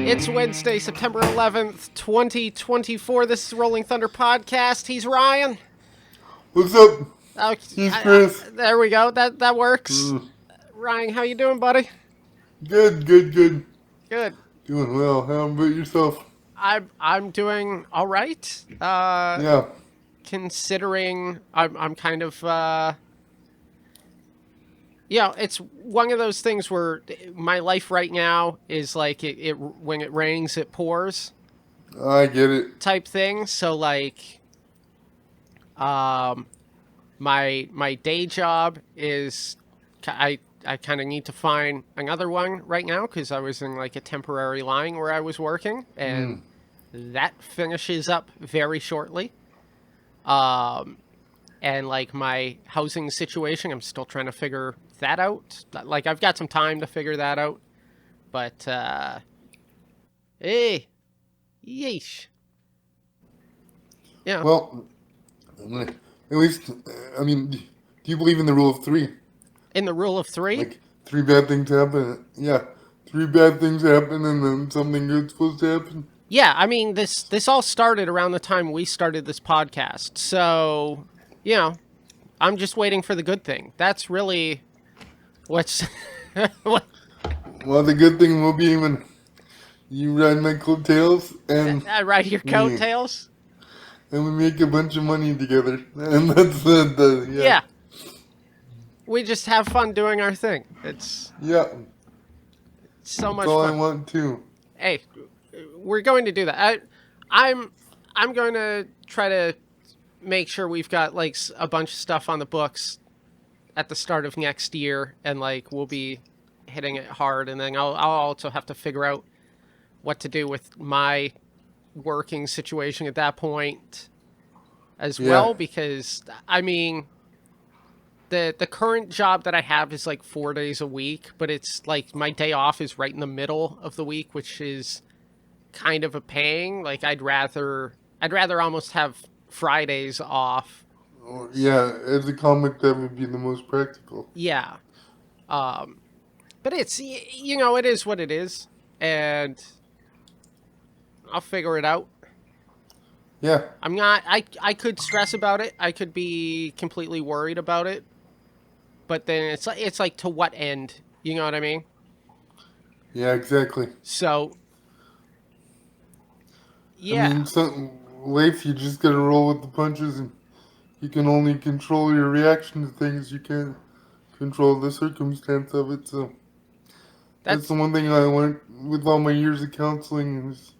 It's Wednesday, September 11th, 2024. This is Rolling Thunder Podcast. He's Ryan. What's up? Okay, He's Chris. there we go. That works. Ryan, how you doing, buddy? Good. Good. Doing well. How about yourself? I'm doing all right. Yeah. Considering I'm kind of it's one of those things where my life right now is like it when it rains it pours I get it. type thing. So like my day job is I kind of need to find another one right now because I was in like a temporary line where I was working, and that finishes up very shortly. And like my housing situation, I'm still trying to figure that out. Like I've got some time to figure that out, but hey, yeesh. Yeah. Well, at least, I mean, do you believe in the rule of three? In the rule of three? Like, three bad things happen. Yeah. Three bad things happen and then something good's supposed to happen. Yeah, I mean, this all started around the time we started this podcast. So, I'm just waiting for the good thing. That's really what's... Well, the good thing will be when you ride my coattails and... I ride your coattails? And we make a bunch of money together. And that's the Yeah. We just have fun doing our thing. It's... Yeah. So much That's all fun. I want, too. Hey, we're going to do that. I'm going to try to make sure we've got like a bunch of stuff on the books at the start of next year, and like we'll be hitting it hard, and then I'll also have to figure out what to do with my working situation at that point as well, because I mean the current job that I have is like 4 days a week, but it's like my day off is right in the middle of the week, which is kind of a pain. Like I'd rather almost have Fridays off. Yeah, as a comic, that would be the most practical. Yeah. But it's, it is what it is, and I'll figure it out. Yeah. I'm not, I could stress about it. I could be completely worried about it. But then it's like to what end? You know what I mean? Yeah, exactly. So, yeah. I mean, life, you just gotta roll with the punches, and you can only control your reaction to things. You can't control the circumstance of it. So that's the one thing I learned with all my years of counseling. Is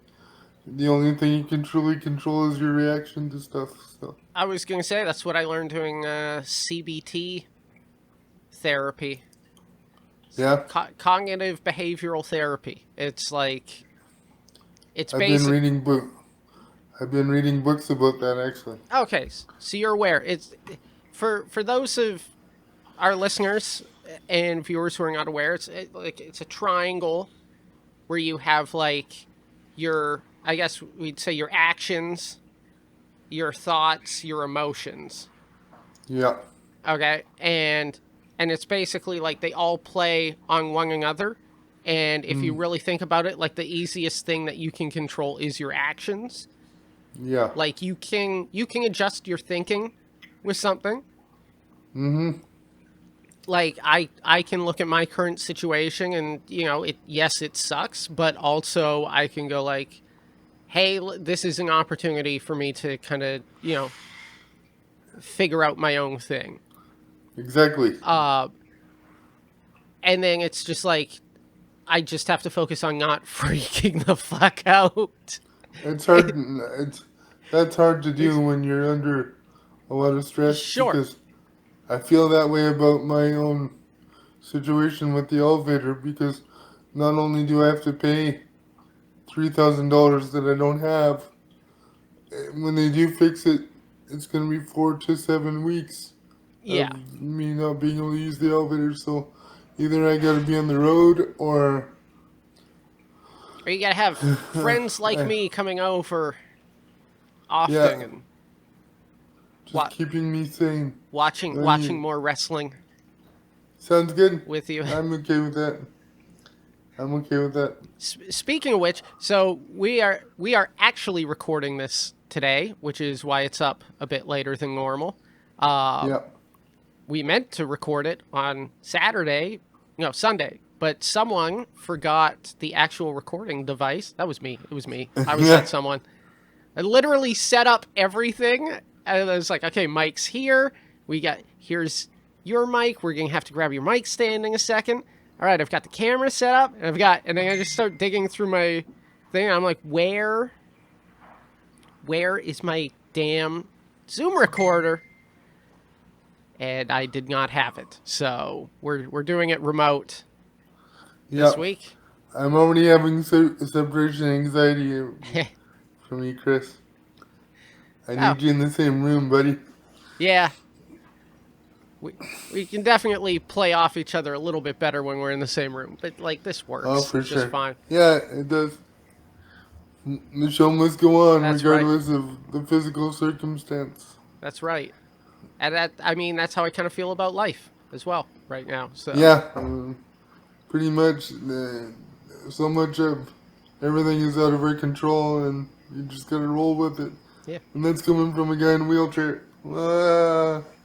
the only thing you can truly control is your reaction to stuff. So I was gonna say that's what I learned doing CBT therapy. Yeah. Cognitive behavioral therapy. It's like I've been reading books about that, actually. Okay, so you're aware. It's for those of our listeners and viewers who are not aware. It's a triangle where you have like your, I guess we'd say, your actions, your thoughts, your emotions. Yeah. Okay, and it's basically like they all play on one another. And if you really think about it, like the easiest thing that you can control is your actions. Yeah. Like you can adjust your thinking with something. Mm-hmm. Like I can look at my current situation and, it sucks, but also I can go like, hey, this is an opportunity for me to kind of, figure out my own thing. Exactly. And then it's just like, I just have to focus on not freaking the fuck out. It's hard. That's hard to do when you're under a lot of stress. Sure. Because I feel that way about my own situation with the elevator, because not only do I have to pay $3,000 that I don't have, when they do fix it, it's going to be 4 to 7 weeks of me not being able to use the elevator. So either I got to be on the road, or you got to have friends like me coming over often and just keeping me sane. Watching more wrestling. Sounds good. with you. I'm okay with that. I'm okay with that. Speaking of which, so we are actually recording this today, which is why it's up a bit later than normal. Yeah. We meant to record it on Saturday, no, Sunday, but someone forgot the actual recording device. That was me. It was me. I was that someone. I literally set up everything, and I was like, okay, mic's here. Here's your mic. We're gonna have to grab your mic stand in a second. All right, I've got the camera set up, and then I just start digging through my thing. I'm like, where is my damn Zoom recorder? And I did not have it. So we're doing it remote this week. I'm already having separation anxiety from you, Chris. I need you in the same room, buddy. Yeah. We can definitely play off each other a little bit better when we're in the same room. But, like, this works. Oh, for just sure. fine. Yeah, it does. The show must go on regardless of the physical circumstance. That's right. And that's how I kind of feel about life as well right now. So yeah, pretty much. So much of everything is out of our control, and you just gotta roll with it. Yeah. And that's coming from a guy in a wheelchair.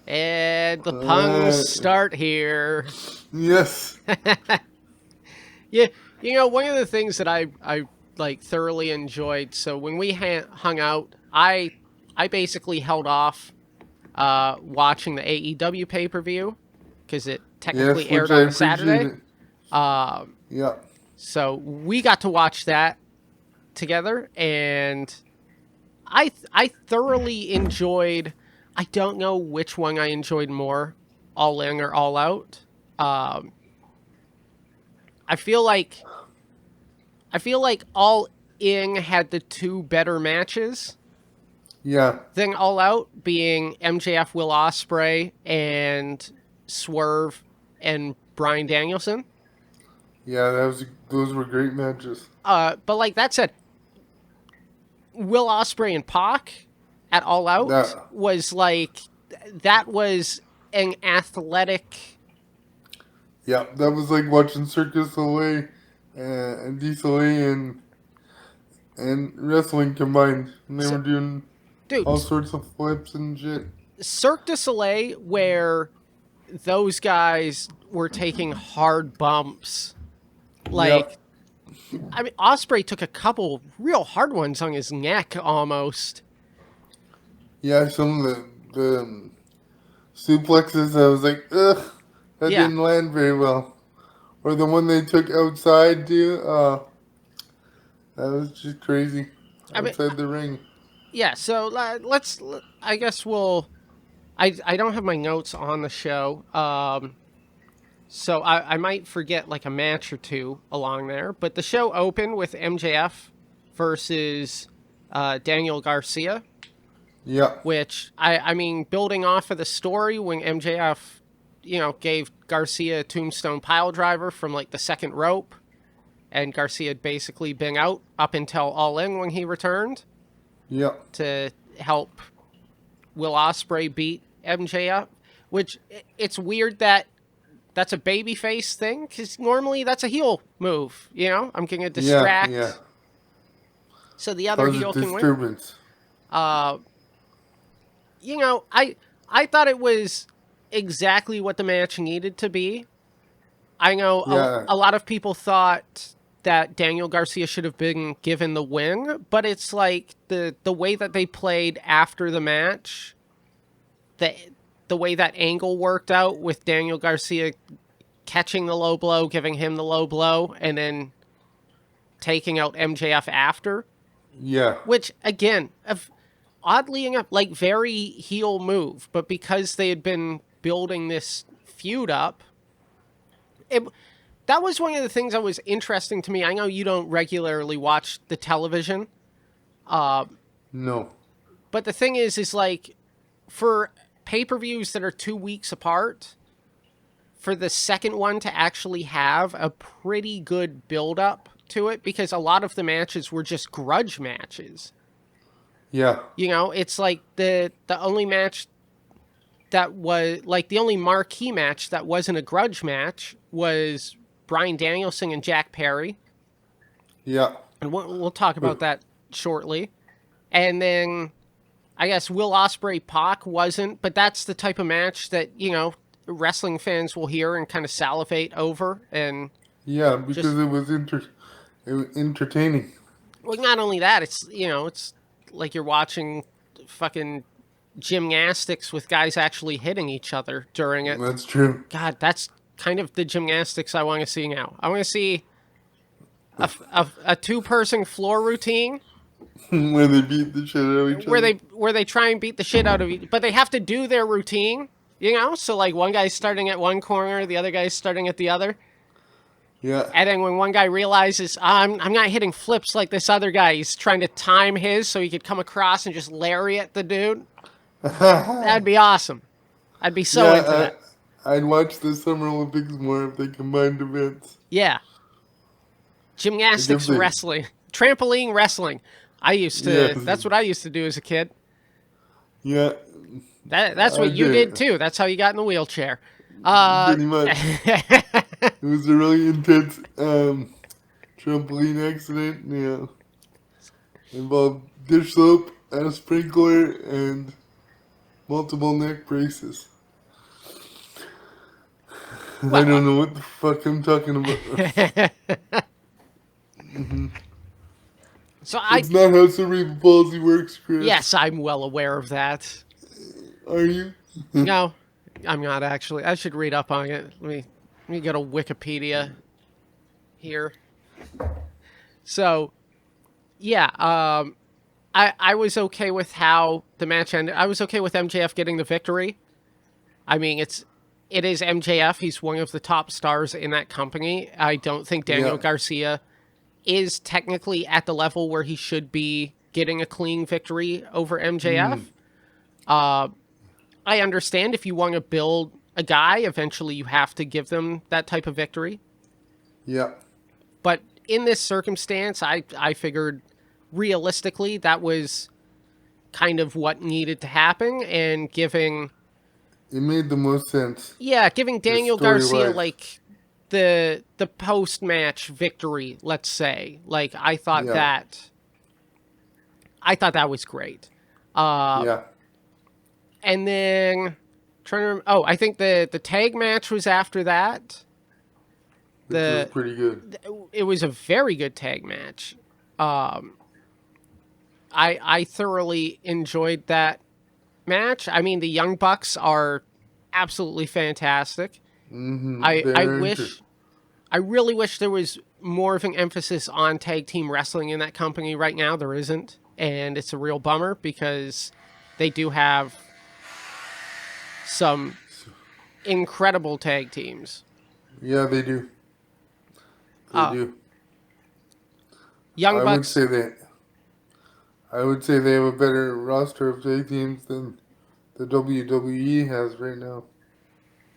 And the puns start here. Yes. Yeah, one of the things that I like thoroughly enjoyed. So when we hung out, I basically held off watching the AEW pay-per-view because it technically aired on a Saturday. Yeah. So we got to watch that together, and I thoroughly enjoyed. I don't know which one I enjoyed more, All In or All Out. I feel like All In had the two better matches. Yeah. Than All Out, being MJF, Will Ospreay, and Swerve and Bryan Danielson. Yeah, those were great matches. But like that said, Will Ospreay and Pac at All Out was an athletic. Yeah, that was like watching Circus Soleil and D Soleil and wrestling combined. And they were doing all sorts of flips and shit. Cirque du Soleil, where those guys were taking hard bumps. Like, I mean, Ospreay took a couple real hard ones on his neck almost. Yeah, some of the suplexes, I was like, ugh, that didn't land very well. Or the one they took outside, too. That was just crazy. Outside the ring. Yeah, so I guess I don't have my notes on the show. So I might forget like a match or two along there. But the show opened with MJF versus Daniel Garcia. Yeah. Which, I mean, building off of the story when MJF, gave Garcia a tombstone pile driver from like the second rope. And Garcia had basically been out up until All In when he returned. Yeah. To help Will Ospreay beat MJF. Which, it's weird that that's a babyface thing, because normally that's a heel move, I'm going to distract. Yeah. So the other heel can win. I thought it was exactly what the match needed to be. I know a lot of people thought that Daniel Garcia should have been given the win, but it's like the way that they played after the match, the way that angle worked out with Daniel Garcia catching the low blow, giving him the low blow, and then taking out MJF after. Yeah. Which, again, oddly enough, like very heel move, but because they had been building this feud up, that was one of the things that was interesting to me. I know you don't regularly watch the television. No. But the thing is like, for pay-per-views that are 2 weeks apart, for the second one to actually have a pretty good build-up to it, because a lot of the matches were just grudge matches. Yeah. It's like the only match that was like the only marquee match that wasn't a grudge match was Bryan Danielson and Jack Perry. Yeah. And we'll talk about that shortly. And then I guess Will Ospreay Pac wasn't, but that's the type of match that, wrestling fans will hear and kind of salivate over. And Yeah, because just, it was entertaining. well, not only that, it's like you're watching fucking gymnastics with guys actually hitting each other during it. That's true. God, that's kind of the gymnastics I want to see now. I want to see a two-person floor routine Where they beat the shit out of each other. where they try and beat the shit out of each, but they have to do their routine, So like one guy's starting at one corner, the other guy's starting at the other. Yeah. And then when one guy realizes I'm not hitting flips like this other guy, he's trying to time his so he could come across and just lariat the dude. That'd be awesome. I'd be so into that. I'd watch the Summer Olympics more if they combined events. Yeah. Gymnastics, wrestling, trampoline wrestling. That's what I used to do as a kid. Yeah. That's what you did too. That's how you got in the wheelchair. Pretty much. It was a really intense trampoline accident. Yeah. Involved dish soap and a sprinkler and multiple neck braces. Well, I don't know what the fuck I'm talking about. It's not how cerebral palsy works, Chris. Yes, I'm well aware of that. Are you? No, I'm not actually. I should read up on it. Let me go to Wikipedia here. So, yeah, I was okay with how the match ended. I was okay with MJF getting the victory. I mean, it is MJF. He's one of the top stars in that company. I don't think Daniel Garcia is technically at the level where he should be getting a clean victory over MJF. I understand if you want to build a guy, eventually you have to give them that type of victory. Yeah. But in this circumstance, I figured realistically that was kind of what needed to happen, and giving... It made the most sense. Yeah, giving Daniel Garcia, like, the post-match victory, let's say. Like, I thought that was great. Yeah. And then, I think the tag match was after that. Which was pretty good. It was a very good tag match. I thoroughly enjoyed that match. I mean, the Young Bucks are absolutely fantastic. Mm-hmm. I really wish there was more of an emphasis on tag team wrestling in that company right now. There isn't, and it's a real bummer because they do have some incredible tag teams. Yeah, they do. They do. Young Bucks. I would say they have a better roster of tag teams than the WWE has right now.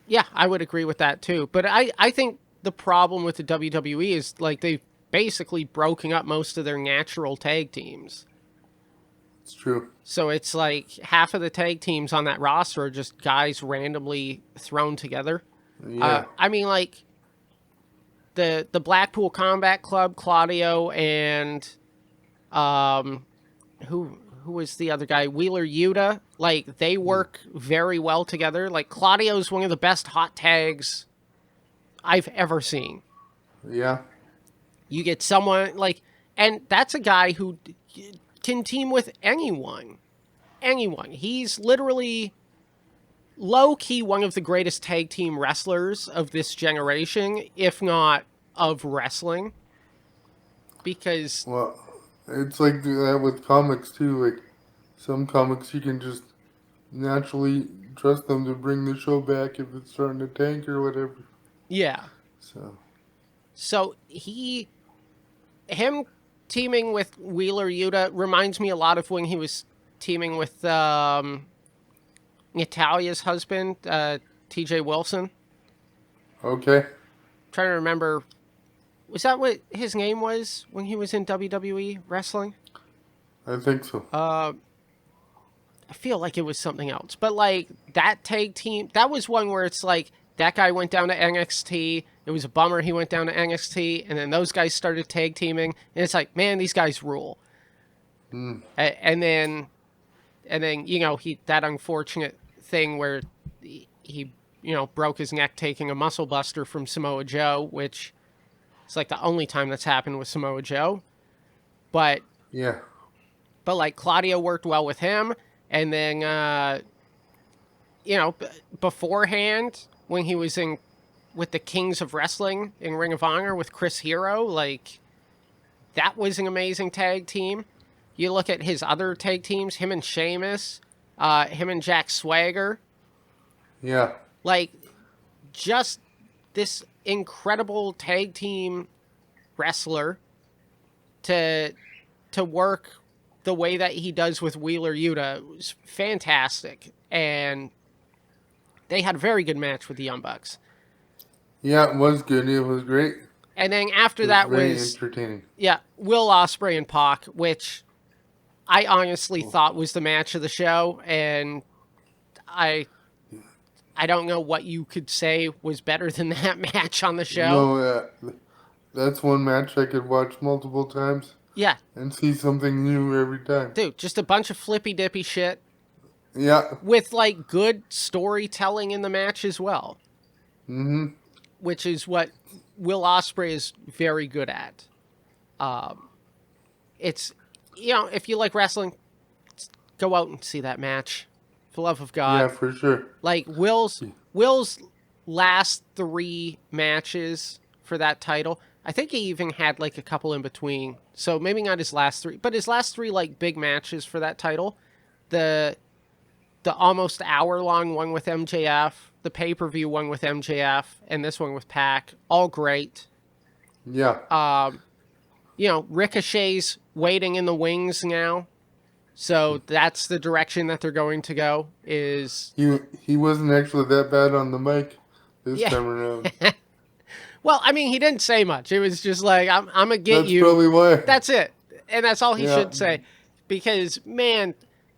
Yeah, I would agree with that too. But I think the problem with the WWE is like they've basically broken up most of their natural tag teams. It's true. So it's like half of the tag teams on that roster are just guys randomly thrown together. Yeah. I mean, like the Blackpool Combat Club, Claudio and who was the other guy? Wheeler Yuta. Like they work very well together. Like Claudio's one of the best hot tags I've ever seen. Yeah. You get someone like, and that's a guy who can team with anyone. Anyone. He's literally low-key one of the greatest tag team wrestlers of this generation, if not of wrestling. Because... Well, it's like that with comics, too. Like, some comics you can just naturally trust them to bring the show back if it's starting to tank or whatever. Yeah. So him teaming with Wheeler Yuta reminds me a lot of when he was teaming with Natalia's husband, TJ Wilson. Okay. I'm trying to remember, was that what his name was when he was in WWE wrestling? I think so. I feel like it was something else. But like that tag team, that was one where it's like that guy went down to NXT. It was a bummer he went down to NXT, and then those guys started tag teaming, and it's like, man, these guys rule. Mm. And then you know, he that unfortunate thing where he you know broke his neck taking a muscle buster from Samoa Joe, which is like the only time that's happened with Samoa Joe. But Yeah. like Claudio worked well with him, and then you know beforehand when he was in with the Kings of Wrestling in Ring of Honor with Chris Hero, like that was an amazing tag team. You look at his other tag teams, him and Sheamus, him and Jack Swagger, Yeah. like just this incredible tag team wrestler to work the way that he does with Wheeler Yuta was fantastic, and they had a very good match with the Young Bucks. Yeah, it was good. It was great. And then after It was that very was entertaining. yeah, Will Ospreay and Pac, which I honestly thought was the match of the show, and I don't know what you could say was better than that match on the show. No, that's one match I could watch multiple times Yeah, and see something new every time. dude, just a bunch of flippy dippy shit Yeah. with like good storytelling in the match as well, Mm-hmm. which is what Will Ospreay is very good at. It's you know, if you like wrestling, go out and see that match. For the love of God. Yeah, for sure. Like Will's last 3 matches for that title, I think he even had like a couple in between. So maybe not his last 3, but his last 3 like big matches for that title, the almost hour-long one with MJF, the pay-per-view one with MJF, and this one with Pac, all great. Yeah. You know, Ricochet's waiting in the wings now. So that's the direction that they're going to go is... He wasn't actually that bad on the mic this time around. Well, I mean, he didn't say much. It was just like, I'm going to get That's you. probably why. That's it. And that's all he should say. Because, man,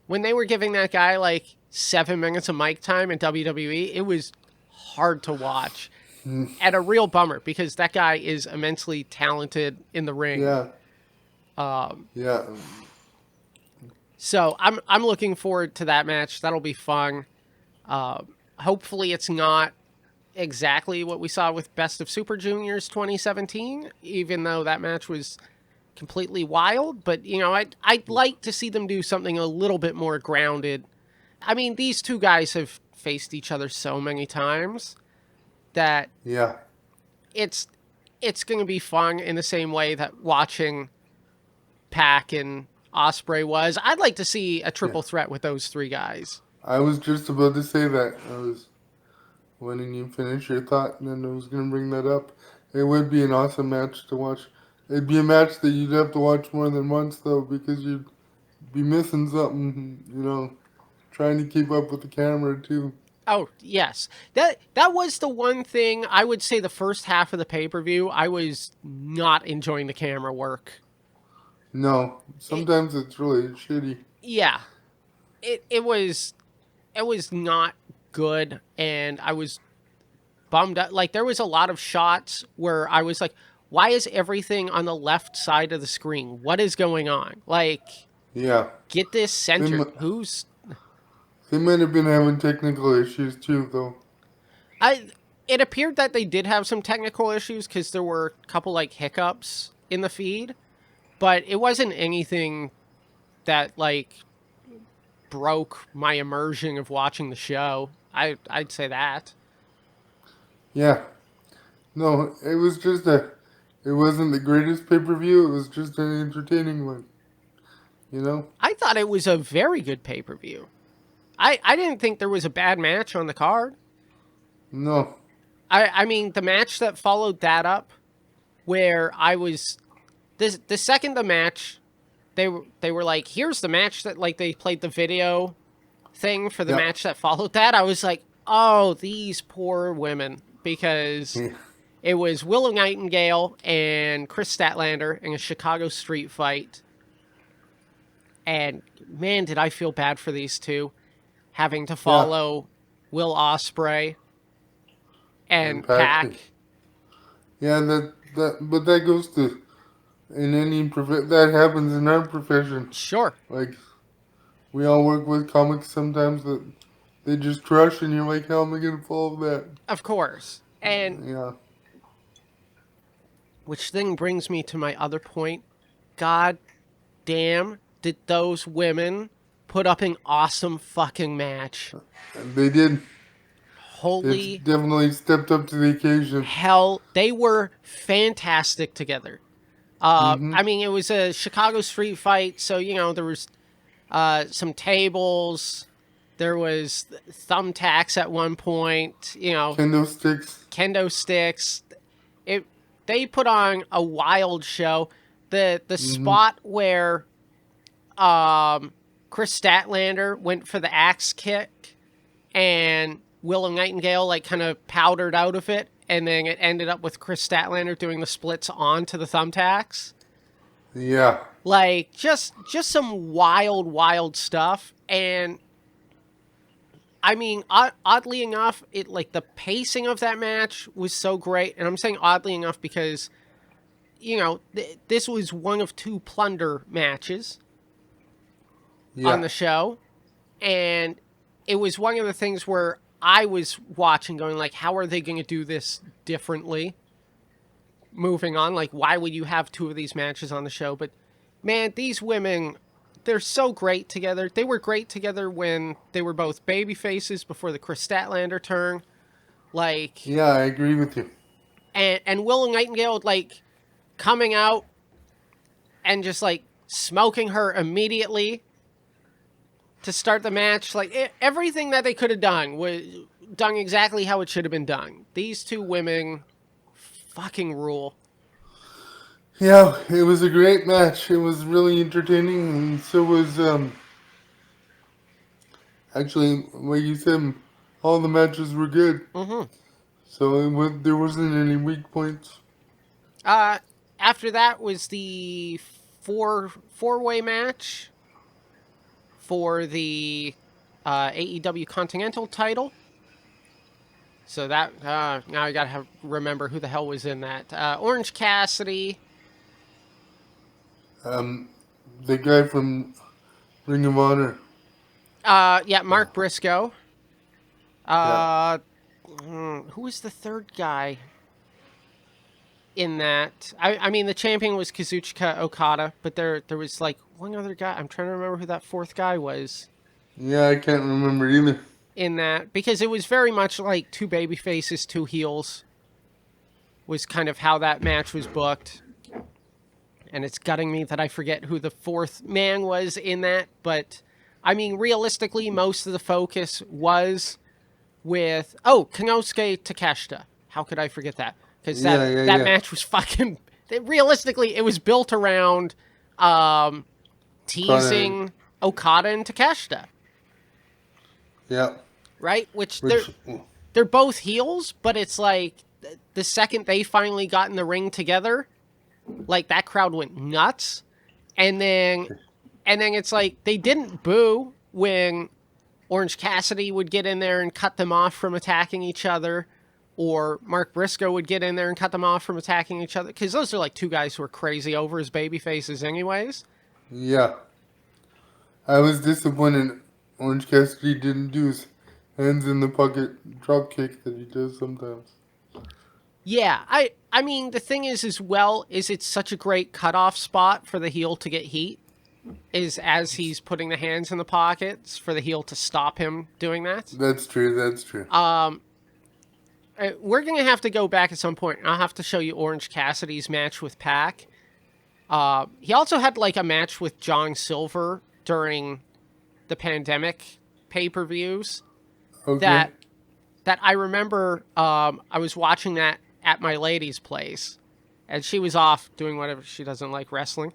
when they were giving that guy like 7 minutes of mic time in WWE, it was hard to watch. And a real bummer because that guy is immensely talented in the ring. Yeah. Yeah. So I'm looking forward to that match. That'll be fun. Hopefully it's not exactly what we saw with Best of Super Juniors 2017, even though that match was completely wild. But, you know, I'd like to see them do something a little bit more grounded. I mean, these two guys have faced each other so many times that Yeah. it's going to be fun in the same way that watching Pac and Ospreay was. I'd like to see a triple threat with those 3 guys. I was just about to say that. When you finish your thought, and then I was going to bring that up. It would be an awesome match to watch. It'd be a match that you'd have to watch more than once, though, because you'd be missing something, you know, trying to keep up with the camera, too. Oh, yes. That was the one thing I would say the first half of the pay-per-view, I was not enjoying the camera work. No, sometimes it's really shitty. Yeah. It was not good, and I was bummed out. Like, there was a lot of shots where I was like, why is everything on the left side of the screen? What is going on? Like, Yeah. get this centered. They might have been having technical issues, too, though. It appeared that they did have some technical issues because there were a couple, like, hiccups in the feed. But it wasn't anything that, like, broke my immersion of watching the show. I'd say that. Yeah. No, it was just it wasn't the greatest pay-per-view. It was just an entertaining one. You know? I thought it was a very good pay-per-view. I didn't think there was a bad match on the card. No. I mean, the match that followed that up, where I was... The second the match, they were like, here's the match that, like, they played the video thing for the match that followed that. I was like, oh, these poor women. Because it was Willow Nightingale and Chris Statlander in a Chicago street fight. And man, did I feel bad for these two having to Yeah. follow Will Ospreay And and Pac. Pac. Yeah, but that goes to in any that happens in our profession. Sure. Like we all work with comics sometimes that they just crush, and you're like, how am I gonna follow that? Of course. And Yeah. which thing brings me to my other point. God damn, did those women put up an awesome fucking match. And they did. They Holy definitely stepped up to the occasion. hell, they were fantastic together. Mm-hmm. I mean, it was a Chicago street fight, so, there was some tables. There was thumbtacks at one point, Kendo sticks. kendo sticks. They put on a wild show. The Mm-hmm. spot where Chris Statlander went for the axe kick and Willow Nightingale kind of powdered out of it, and then it ended up with Chris Statlander doing the splits onto the thumbtacks. Yeah. Just some wild stuff. And I mean, oddly enough, the pacing of that match was so great. And I'm saying oddly enough because, this was one of 2 plunder matches on the show. And it was one of the things where I was watching going how are they going to do this differently? Moving on, why would you have 2 of these matches on the show? But man, these women, they're so great together. They were great together when they were both baby faces before the Chris Statlander turn. Yeah, I agree with you. And Willow Nightingale, coming out and just, smoking her immediately to start the match. Everything that they could have done was done exactly how it should have been done. These 2 women fucking rule. Yeah, it was a great match. It was really entertaining, and so was actually, like you said, all the matches were good. Mm-hmm. So there wasn't any weak points. After that was the four-way match for the AEW Continental title. So that now I gotta remember who the hell was in that. Orange Cassidy. The guy from Ring of Honor. Yeah, Mark Briscoe. Yeah. Who was the third guy in that? I mean, the champion was Kazuchika Okada, but there was one other guy. I'm trying to remember who that 4th guy was. Yeah, I can't remember either. In that, because it was very much 2 baby faces, 2 heels. Was kind of how that match was booked. And it's gutting me that I forget who the 4th man was in that. But, I mean, realistically, most of the focus was with... Oh, Konosuke Takeshita. How could I forget that? Because that match was fucking... Realistically, it was built around teasing Okada and Takeshita. Yeah. Right? Which they're both heels, but it's the second they finally got in the ring together... that crowd went nuts. And then it's they didn't boo when Orange Cassidy would get in there and cut them off from attacking each other, or Mark Briscoe would get in there and cut them off from attacking each other, because those are 2 guys who are crazy over as baby faces anyways. Yeah. I was disappointed Orange Cassidy didn't do his hands in the pocket drop kick that he does sometimes. Yeah, I mean, the thing is it's such a great cutoff spot for the heel to get heat, is as he's putting the hands in the pockets for the heel to stop him doing that. That's true. We're going to have to go back at some point. I'll have to show you Orange Cassidy's match with Pac. He also had a match with John Silver during the pandemic pay-per-views. Okay. That I remember I was watching that at my lady's place, and she was off doing whatever. She doesn't like wrestling.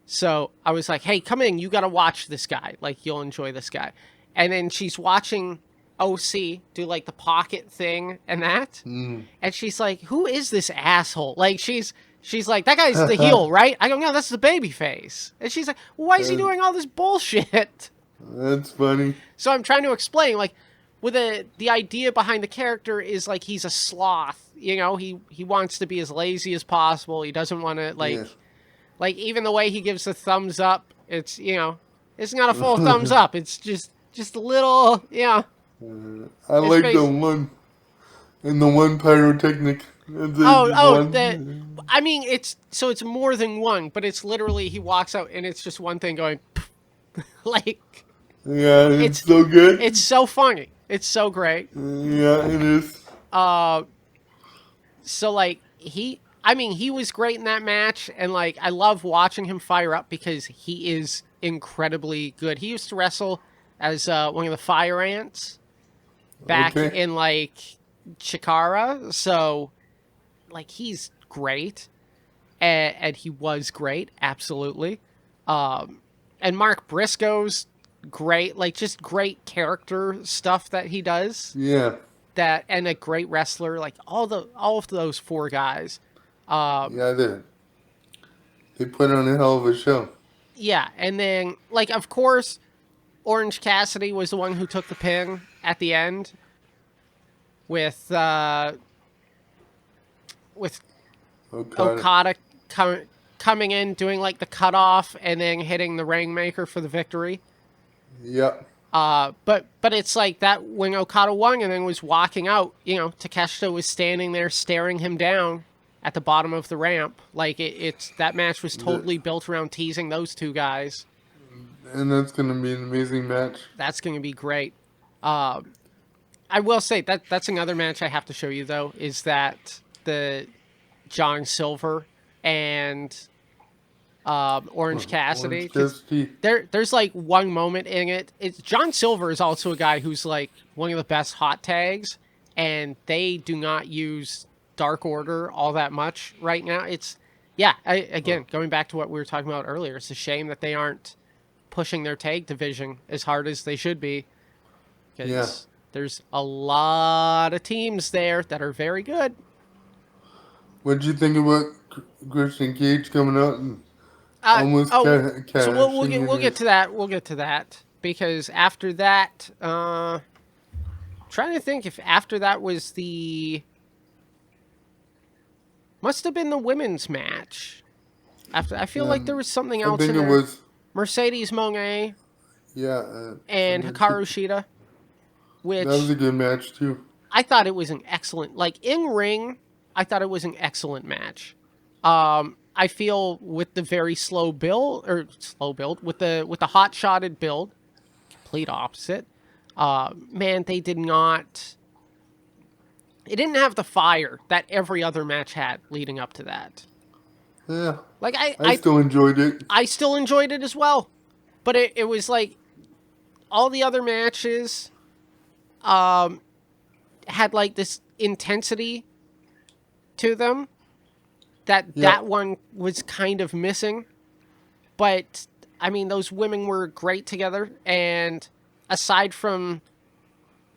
So I was like, hey, come in. You got to watch this guy. You'll enjoy this guy. And then she's watching OC do the pocket thing and that. And she's like, who is this asshole? She's She's like, that guy's the heel, right? I go, no, that's the baby face. And she's like, well, why is he doing all this bullshit? That's funny. So I'm trying to explain, like, with the idea behind the character is like he's a sloth. You know, he wants to be as lazy as possible. He doesn't want to like even the way he gives the thumbs up. It's it's not a full thumbs up. It's just a little I like the one and the one pyrotechnic. I mean, it's more than one, but it's literally he walks out and it's just one thing going, like. Yeah, it's so good. It's so funny. It's so great. Yeah, it is. So like he was great in that match, and like I love watching him fire up because he is incredibly good. He used to wrestle as one of the Fire Ants back in like Chikara, so like he's great, and he was great, absolutely. And Mark Briscoe's great, like just great character stuff that he does. Yeah. That and a great wrestler, like all of those four guys. Yeah, they put on a hell of a show. Yeah, and then like of course, Orange Cassidy was the one who took the pin at the end with Okada coming in, doing like the cutoff, and then hitting the Rainmaker for the victory. Yep. But it's like that when Okada won and then was walking out, Takeshita was standing there staring him down at the bottom of the ramp. Like it's that match was totally built around teasing those two guys. And that's going to be an amazing match. That's going to be great. I will say that's another match I have to show you though, is that the John Silver and Orange Cassidy. There's like one moment in it. It's John Silver is also a guy who's like one of the best hot tags, and they do not use Dark Order all that much right now. It's going back to what we were talking about earlier. It's a shame that they aren't pushing their tag division as hard as they should be. Because there's a lot of teams there that are very good. What did you think about Christian Cage coming out and so we'll get to that. We'll get to that because after that, trying to think if after that was must have been the women's match. After I feel like there was something else. I think it was Mercedes Moné. Yeah. And Hikaru Shida, which that was a good match too. I thought it was an excellent, like in ring. I thought it was an excellent match. I feel with the very slow build with the hot shotted build, complete opposite. Man, they did not. It didn't have the fire that every other match had leading up to that. Yeah, like I still enjoyed it. I still enjoyed it as well, but it was like all the other matches, had like this intensity to them. That one was kind of missing. But, I mean, those women were great together. And aside from,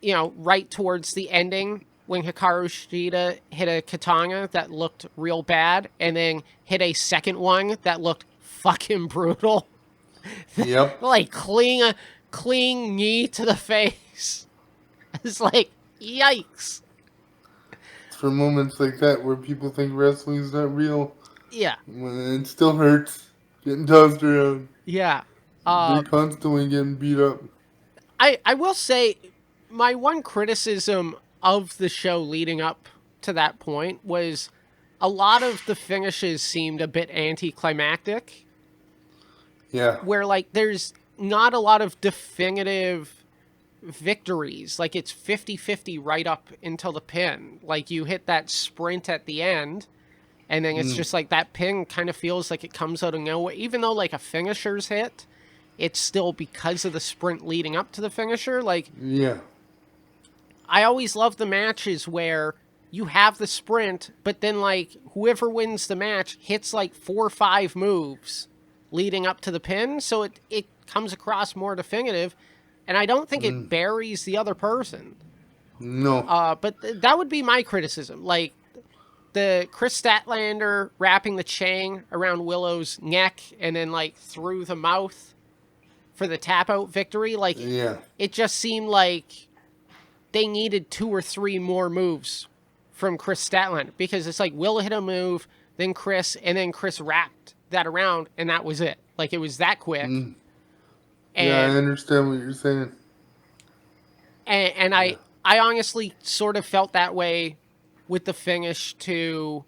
right towards the ending, when Hikaru Shida hit a katana that looked real bad, and then hit a second one that looked fucking brutal. Yep. Like, clean knee to the face. It's like, yikes. For moments like that where people think wrestling is not real. Yeah. It still hurts. Getting tossed around. Yeah. They're constantly getting beat up. I will say, my one criticism of the show leading up to that point was a lot of the finishes seemed a bit anticlimactic. Yeah. Where, like, there's not a lot of definitive victories. Like, it's 50-50 right up until the pin. Like, you hit that sprint at the end, and then it's just like that pin kind of feels like it comes out of nowhere. Even though, like, a finisher's hit, it's still because of the sprint leading up to the finisher. Like, yeah. I always love the matches where you have the sprint, but then, like, whoever wins the match hits, like, 4 or 5 moves leading up to the pin, so it comes across more definitive. And I don't think it buries the other person. No. But that would be my criticism. Like, the Chris Statlander wrapping the chain around Willow's neck and then like through the mouth for the tap out victory, like Yeah. it just seemed like they needed 2 or 3 more moves from Chris Statlander, because it's like Will hit a move, then Chris, and then Chris wrapped that around, and that was it. Like it was that quick. Mm. And, Yeah, I understand what you're saying. and Yeah. I honestly sort of felt that way with the finish to,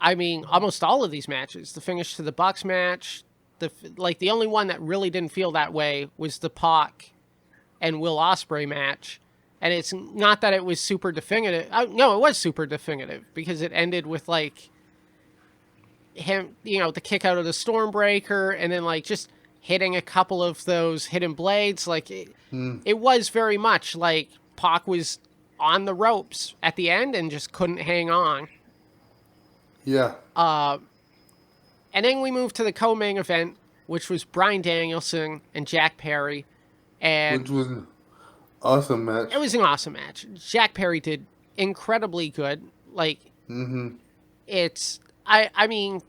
I mean, almost all of these matches. The finish to the Bucks match, the only one that really didn't feel that way was the Pac and Will Ospreay match. And it's not that it was super definitive. No, it was super definitive because it ended with like him, the kick out of the Stormbreaker and then like just hitting a couple of those hidden blades. Like it was very much like Pac was on the ropes at the end and just couldn't hang on. Yeah. And then we moved to the co-main event, which was Bryan Danielson and Jack Perry. And Which was an awesome match. it was an awesome match. Jack Perry did incredibly good. Like, it's, I mean,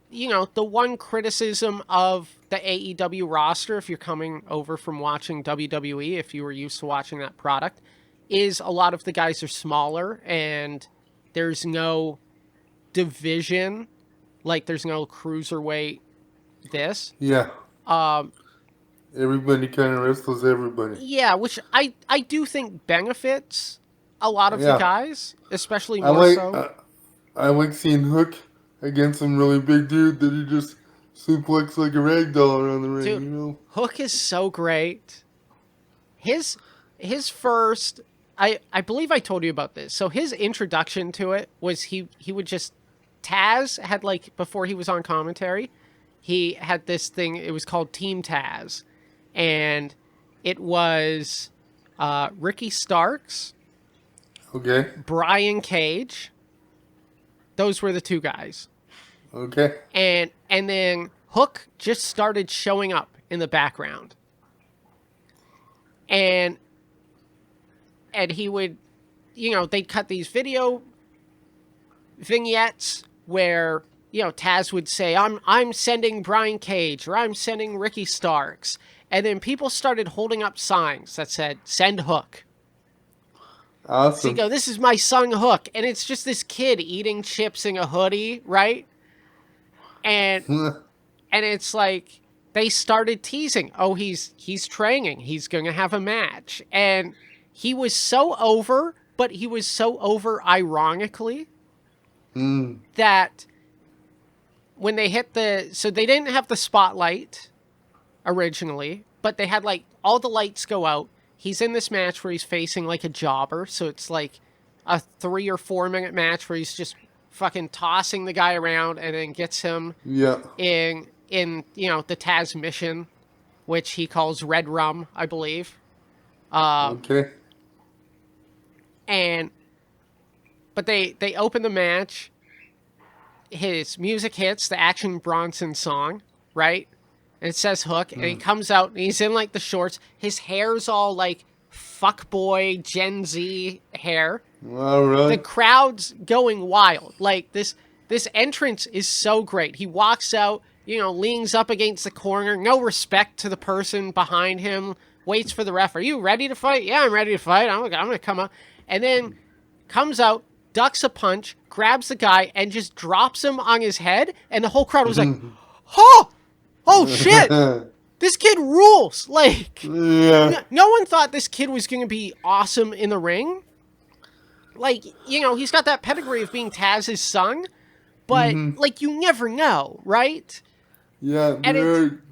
the one criticism of the AEW roster, if you're coming over from watching WWE, if you were used to watching that product, is a lot of the guys are smaller and there's no division. Like, there's no cruiserweight this. Yeah. Everybody kind of wrestles everybody. Yeah, which I do think benefits a lot of the guys, especially more so. I like seeing Hook against some really big dude that he just suplex like a rag doll around the ring. Dude, Hook is so great. His first, I believe I told you about this. So his introduction to it was he would just, Taz had like, before he was on commentary, he had this thing, it was called Team Taz. And it was Ricky Starks, Okay. Brian Cage. Those were the 2 guys. Okay. And then Hook just started showing up in the background. And he would, they'd cut these video vignettes where, Taz would say, I'm sending Brian Cage, or I'm sending Ricky Starks. And then people started holding up signs that said, send Hook. Awesome. So you go, this is my son Hook. And it's just this kid eating chips in a hoodie, right? And it's like, they started teasing, oh, he's training. He's going to have a match. And he was so over, but he was so over ironically that when they hit so they didn't have the spotlight originally, but they had like all the lights go out. He's in this match where he's facing like a jobber. So it's like a 3 or 4 minute match where he's just fucking tossing the guy around and then gets him in the Taz mission, which he calls Red Rum, I believe. Okay. But they open the match. His music hits, the Action Bronson song, right? And it says Hook, and he comes out, and he's in, like, the shorts. His hair's all, like, fuckboy Gen Z hair. All right. The crowd's going wild. Like, this entrance is so great. He walks out, leans up against the corner, no respect to the person behind him, waits for the ref. Are you ready to fight? Yeah, I'm ready to fight. I'm going to come out. And then comes out, ducks a punch, grabs the guy, and just drops him on his head. And the whole crowd was like, oh shit, this kid rules. Like, no one thought this kid was going to be awesome in the ring. Like, he's got that pedigree of being Taz's son, but, like, you never know, right? Yeah, there are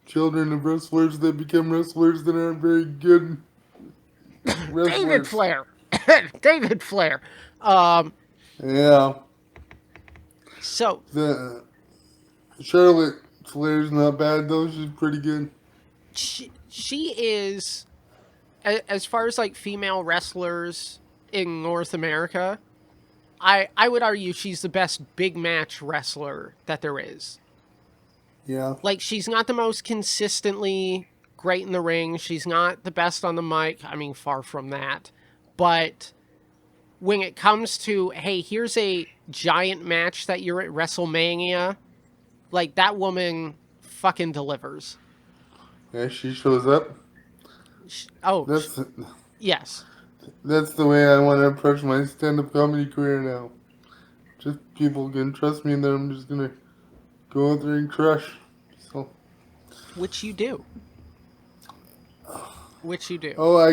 children of wrestlers that become wrestlers that aren't very good wrestlers. David Flair. Yeah. So. The Charlotte Flair's not bad, though. She's pretty good. She is, as far as, like, female wrestlers in North America, I would argue she's the best big match wrestler that there is. Yeah. Like, she's not the most consistently great in the ring. She's not the best on the mic. I mean, far from that. But when it comes to, hey, here's a giant match that you're at WrestleMania, like that woman fucking delivers. Yeah, she shows up. Oh, That's yes. that's the way I want to approach my stand-up comedy career now. Just people can trust me that I'm just gonna go out there and crush. So. Which you do. Which you do. Oh, I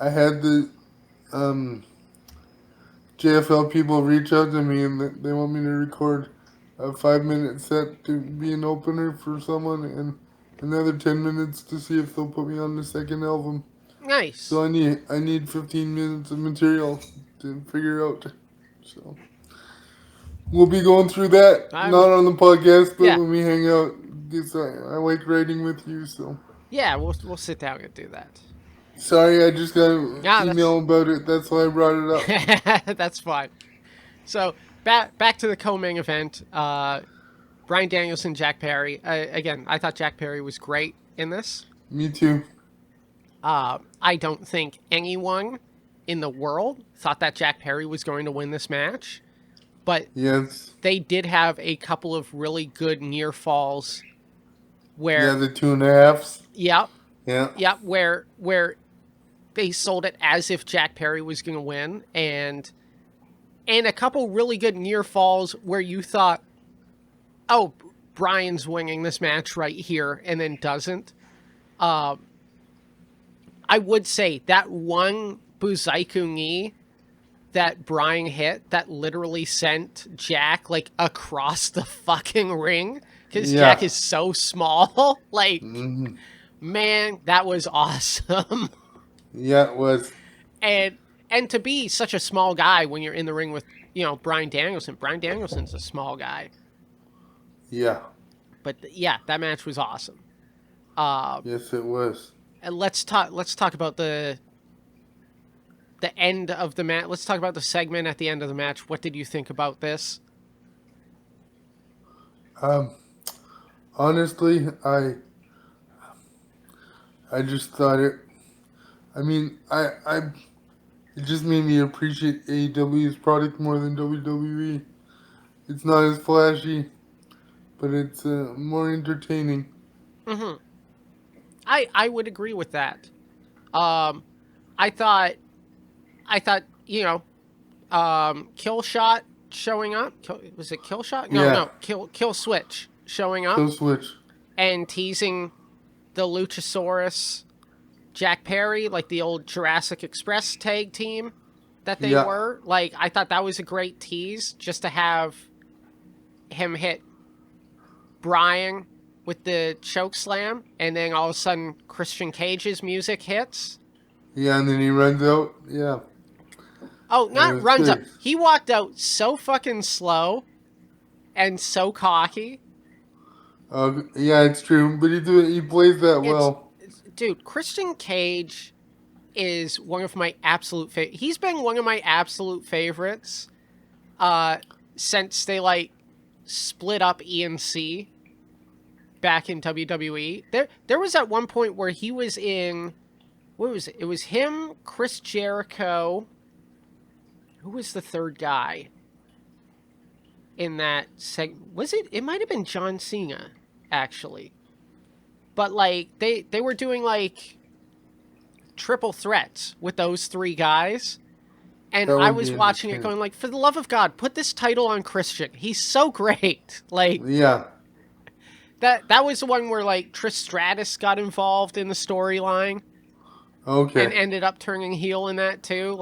had the um, JFL people reach out to me and they want me to record a 5-minute set to be an opener for someone and another 10 minutes to see if they'll put me on the second album. Nice. So I need 15 minutes of material to figure out. So we'll be going through that, I'm, not on the podcast, but yeah. when we hang out. Because I like writing with you, so. Yeah, we'll sit down and do that. Sorry, I just got an Yeah, email about it. That's why I brought it up. that's fine. So back to the co-main event. Bryan Danielson, Jack Perry. Again, I thought Jack Perry was great in this. Me too. I don't think anyone in the world thought that Jack Perry was going to win this match, but Yes. they did have a couple of really good near falls where Yeah, the 2.5s. Yep. Yeah. Yep, where they sold it as if Jack Perry was going to win, and a couple really good near falls where you thought, oh, Bryan's winning this match right here, and then doesn't. I would say that one Buzaiku knee that Bryan hit that literally sent Jack like across the fucking ring because Jack is so small. Like, man, that was awesome. Yeah, it was. And to be such a small guy when you're in the ring with, Bryan Danielson. Bryan Danielson's a small guy. Yeah. But yeah, that match was awesome. Yes, it was. And let's talk about the end of the match. Let's talk about the segment at the end of the match. What did you think about this? Honestly, I just thought it. I mean, it just made me appreciate AEW's product more than WWE. It's not as flashy, but it's more entertaining. Mm-hmm. I would agree with that. I thought Kill Shot showing up. Was it Kill Shot? No. Kill Switch showing up. Kill Switch. And teasing the Luchasaurus Jack Perry, like the old Jurassic Express tag team that they were. Like, I thought that was a great tease just to have him hit Bryan with the choke slam, and then all of a sudden Christian Cage's music hits. Yeah, and then he runs out. Yeah. Oh, not runs up. He walked out so fucking slow and so cocky. Yeah, it's true, but he plays that well. Dude, Christian Cage is one of my absolute he's been one of my absolute favorites since they split up ENC back in WWE. There was at one point where he was in, what was it? It was him, Chris Jericho. Who was the third guy in that segment? Was it? It might have been John Cena, actually. But they were doing triple threats with those three guys. And I was watching it going for the love of God, put this title on Christian. He's so great. Yeah. That was the one where Trish Stratus got involved in the storyline. Okay. And ended up turning heel in that too.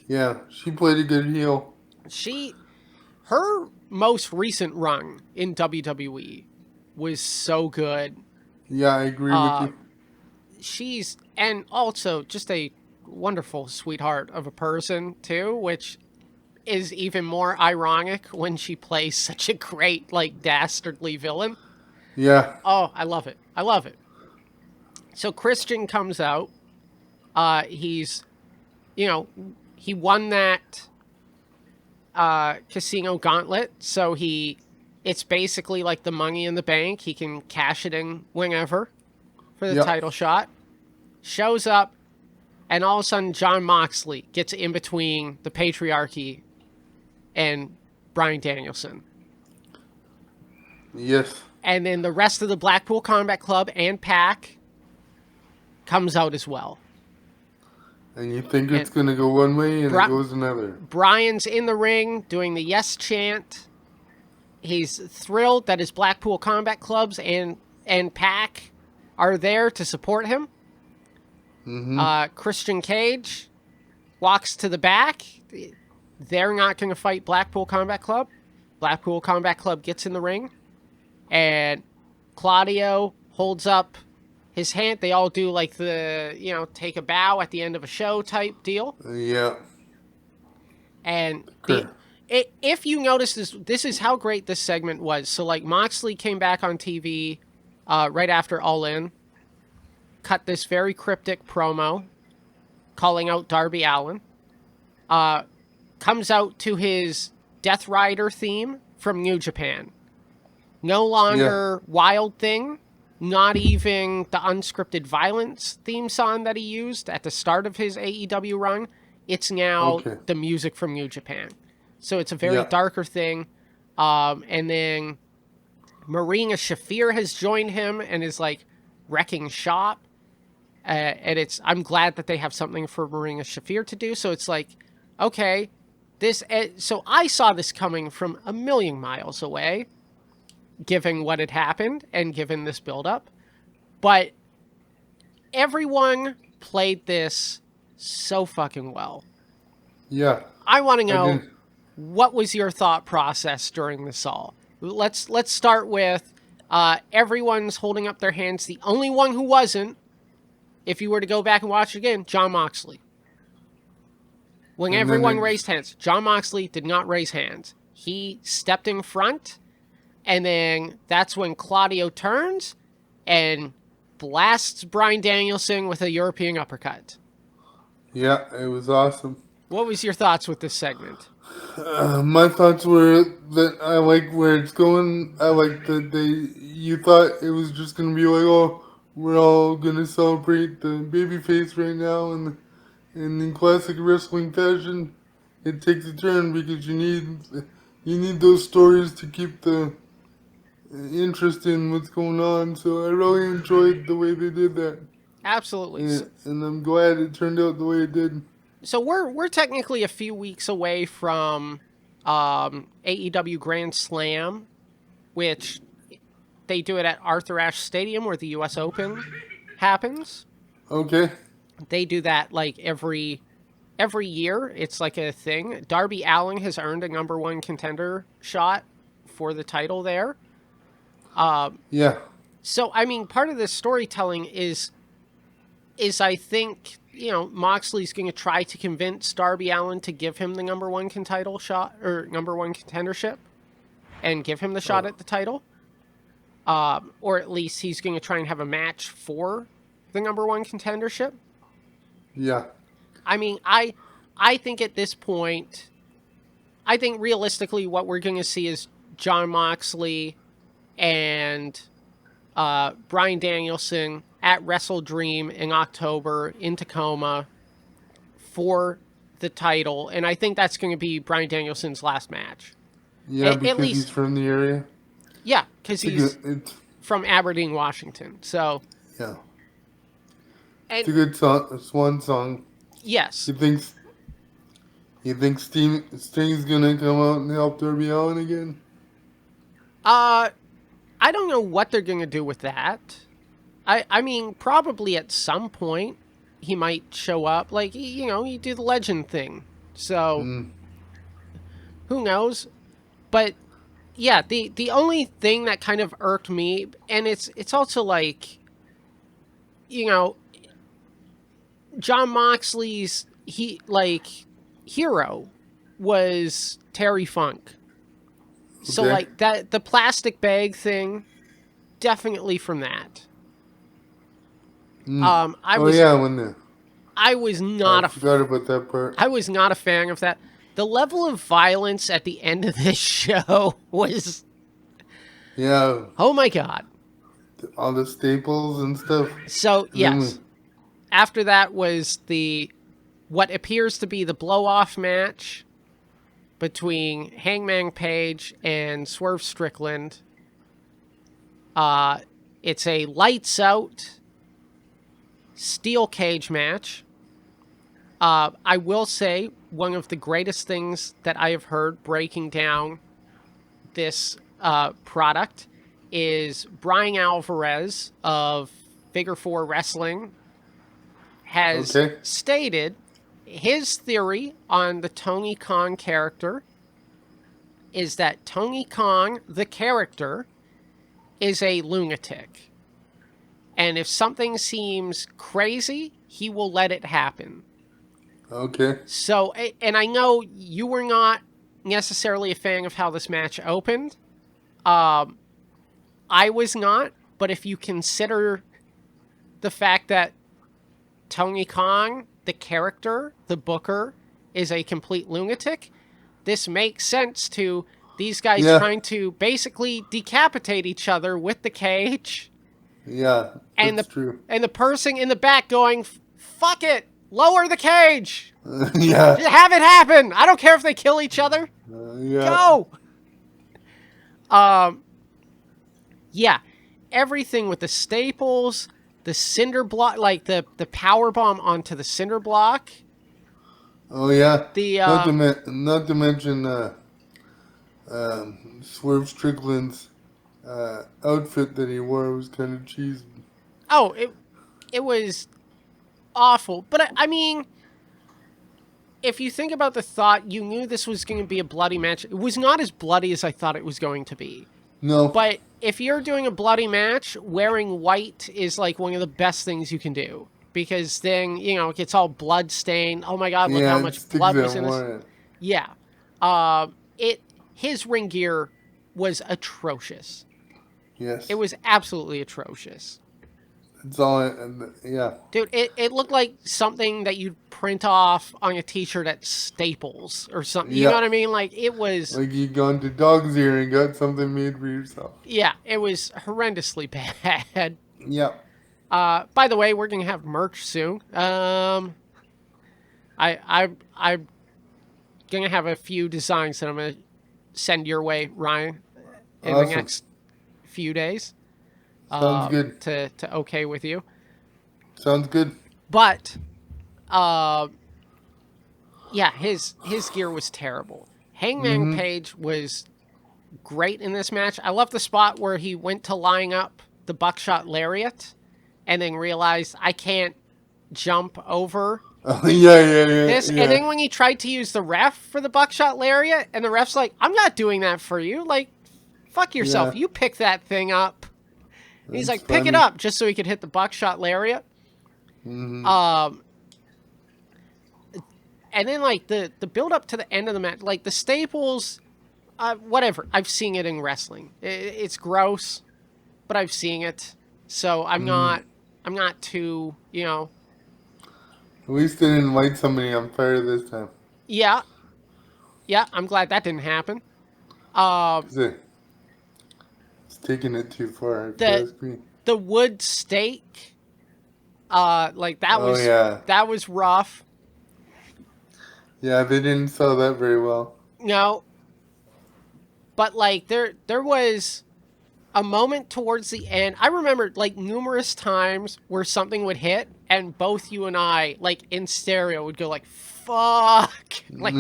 Yeah, she played a good heel. Her most recent run in WWE was so good. Yeah, I agree with you. And also just a wonderful sweetheart of a person too, which is even more ironic when she plays such a great dastardly villain. Yeah. Oh, I love it. So Christian comes out. He's, he won that casino gauntlet, so it's basically like the Money in the Bank. He can cash it in whenever for the title shot. Shows up, And all of a sudden, Jon Moxley gets in between the patriarchy and Bryan Danielson. Yes. And then the rest of the Blackpool Combat Club and PAC comes out as well. And you think it's going to go one way and it goes another. Bryan's in the ring doing the yes chant. He's thrilled that his Blackpool Combat Clubs and PAC are there to support him. Mm-hmm. Christian Cage walks to the back. They're not going to fight Blackpool Combat Club. Blackpool Combat Club gets in the ring. And Claudio holds up his hand. They all do like the, take a bow at the end of a show type deal. Yeah. And if you notice this is how great this segment was. So like Moxley came back on TV right after All In, cut this very cryptic promo calling out Darby Allin, comes out to his Death Rider theme from New Japan. No longer Wild Thing, not even the unscripted violence theme song that he used at the start of his AEW run. It's now the music from New Japan. So it's a very darker thing. And then Marina Shafir has joined him and is like wrecking shop. And I'm glad that they have something for Marina Shafir to do. So it's like, okay, so I saw this coming from a million miles away, given what had happened and given this buildup. But everyone played this so fucking well. Yeah. I want to know, what was your thought process during this all? Let's start with everyone's holding up their hands. The only one who wasn't, if you were to go back and watch it again, Jon Moxley. When everyone raised hands, Jon Moxley did not raise hands. He stepped in front, and then that's when Claudio turns and blasts Bryan Danielson with a European uppercut. Yeah, it was awesome. What was your thoughts with this segment? My thoughts were that I like where it's going. I like that you thought it was just going to be like, oh, we're all going to celebrate the babyface right now, and in classic wrestling fashion, it takes a turn because you need those stories to keep the interest in what's going on. So I really enjoyed the way they did that. Absolutely. And I'm glad it turned out the way it did. So we're technically a few weeks away from AEW Grand Slam, which they do it at Arthur Ashe Stadium where the U.S. Open happens. Okay. They do that like every year. It's like a thing. Darby Allin has earned a number one contender shot for the title there. Yeah. So, I mean, part of this storytelling is I think, Moxley's going to try to convince Darby Allin to give him the number one title shot or number one contendership and give him the shot at the title. Or at least he's going to try and have a match for the number one contendership. Yeah. I mean, I think at this point, I think realistically what we're going to see is Jon Moxley and Bryan Danielson at Wrestle Dream in October in Tacoma for the title. And I think that's going to be Bryan Danielson's last match. Yeah, because at least, he's from the area? Yeah, because he's from Aberdeen, Washington. So... Yeah. And, it's a good song, swan song. Yes. You think Sting's gonna come out and help Darby Allin again? I don't know what they're gonna do with that. I mean, probably at some point he might show up. Like, you do the legend thing. So who knows? But yeah, the only thing that kind of irked me, and it's also like, Jon Moxley's hero was Terry Funk. So like that, the plastic bag thing, definitely from that. I forgot about that part. I was not a fan of that. The level of violence at the end of this show was, oh my God, all the staples and stuff. So yes. After that was the what appears to be the blow-off match between Hangman Page and Swerve Strickland. It's a lights out steel cage match. I will say one of the greatest things that I have heard breaking down this product is Brian Alvarez of Figure 4 Wrestling has Okay. stated his theory on the Tony Khan character is that Tony Khan, the character, is a lunatic. And if something seems crazy, he will let it happen. Okay. So, and I know you were not necessarily a fan of how this match opened. I was not, but if you consider the fact that Tony Khan, the character, the booker, is a complete lunatic, this makes sense to these guys trying to basically decapitate each other with the cage. Yeah, that's true. And the person in the back going, fuck it, lower the cage. Yeah. Have it happen. I don't care if they kill each other. Yeah. Go. Yeah. Everything with the staples, the cinder block, like the power bomb onto the cinder block. Oh yeah. The not to mention Swerve Strickland's outfit that he wore was kind of cheesy. Oh, it was awful. But I mean, if you think about the thought, you knew this was going to be a bloody match. It was not as bloody as I thought it was going to be. No. But if you're doing a bloody match, wearing white is like one of the best things you can do. Because then, it gets all blood stained. Oh my god, look how much blood was in this. Yeah. His ring gear was atrocious. Yes. It was absolutely atrocious. That's all yeah. Dude, it looked like something that you'd print off on a t-shirt at Staples or something. You know what I mean? Like, it was... Like you'd gone to Dog's Ear and got something made for yourself. Yeah, it was horrendously bad. Yeah. By the way, we're going to have merch soon. I'm going to have a few designs that I'm going to send your way, Ryan, in the next few days. Sounds good. To okay with you. Sounds good. But, yeah, his gear was terrible. Hangman Page was great in this match. I love the spot where he went to line up the buckshot lariat and then realized I can't jump over this. Yeah. And then when he tried to use the ref for the buckshot lariat, and the ref's like, I'm not doing that for you. Like, fuck yourself. Yeah. You pick that thing up. And he's like, pick it up, just so he could hit the buckshot lariat. And then, like, the build up to the end of the match, like, the staples, whatever. I've seen it in wrestling. It's gross, but I've seen it. So I'm not too, At least they didn't light somebody on fire this time. Yeah. Yeah, I'm glad that didn't happen. It's taking it too far. The wood stake, that was rough. Yeah, they didn't sell that very well. No. But, like, there was a moment towards the end. I remember, like, numerous times where something would hit and both you and I, like, in stereo would go like, fuck. Like,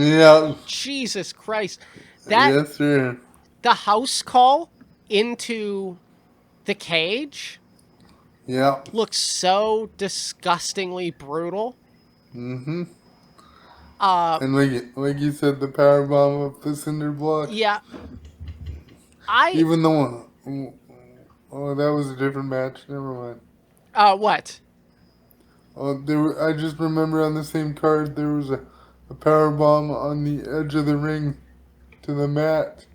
Jesus Christ. Yes, sir. The house call into the cage looks so disgustingly brutal. And like you said, the power bomb of the cinder block. Yeah. Even though, that was a different match. Never mind. What? I just remember on the same card there was a power bomb on the edge of the ring to the mat.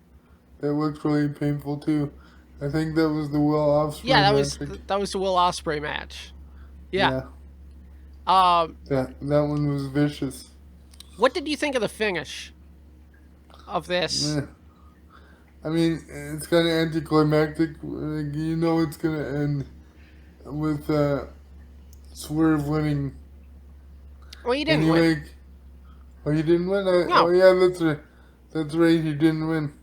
That looked really painful too. I think that was the Will Ospreay match. Yeah, that was the Will Ospreay match. Yeah. That one was vicious. What did you think of the finish of this? I mean, it's kind of anticlimactic. It's gonna end with Swerve winning. Well, he didn't win. Anyway, oh, he didn't win. Oh No, yeah, that's right. He didn't win.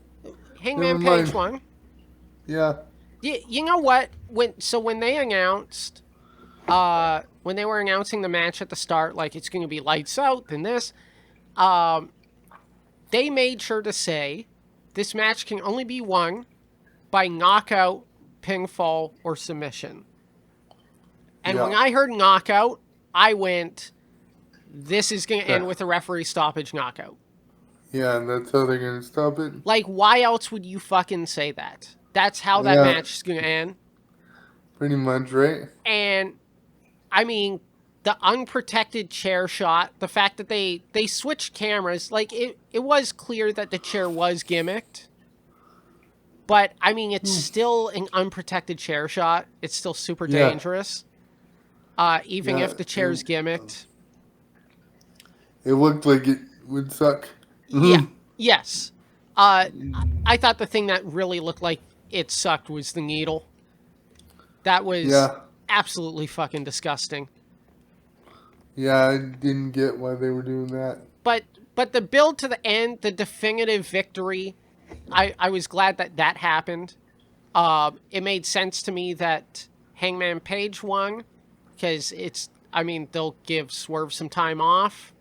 Never Hangman Page mind. won. Yeah, You know what? When they announced, when they were announcing the match at the start, like it's going to be lights out, then this, um, they made sure to say this match can only be won by knockout, pinfall, or submission. And when yeah, I heard knockout, I went, this is going to yeah, end with a referee stoppage knockout. yeah. And that's how they're gonna stop it. Like, why else would you fucking say that? That's how that Yeah, match is going to end. pretty much, right? And, I mean, the unprotected chair shot, the fact that they switched cameras, like, it was clear that the chair was gimmicked. But, I mean, it's still an unprotected chair shot. It's still super Yeah, dangerous. Even yeah. if the chair's gimmicked. It looked like it would suck. Yeah. Yes. I thought the thing that really looked like it sucked was the needle. That was Yeah, absolutely fucking disgusting. yeah. I didn't get why they were doing that. But the build to the end, the definitive victory, I was glad that that happened. It made sense to me that Hangman Page won because I mean, they'll give Swerve some time off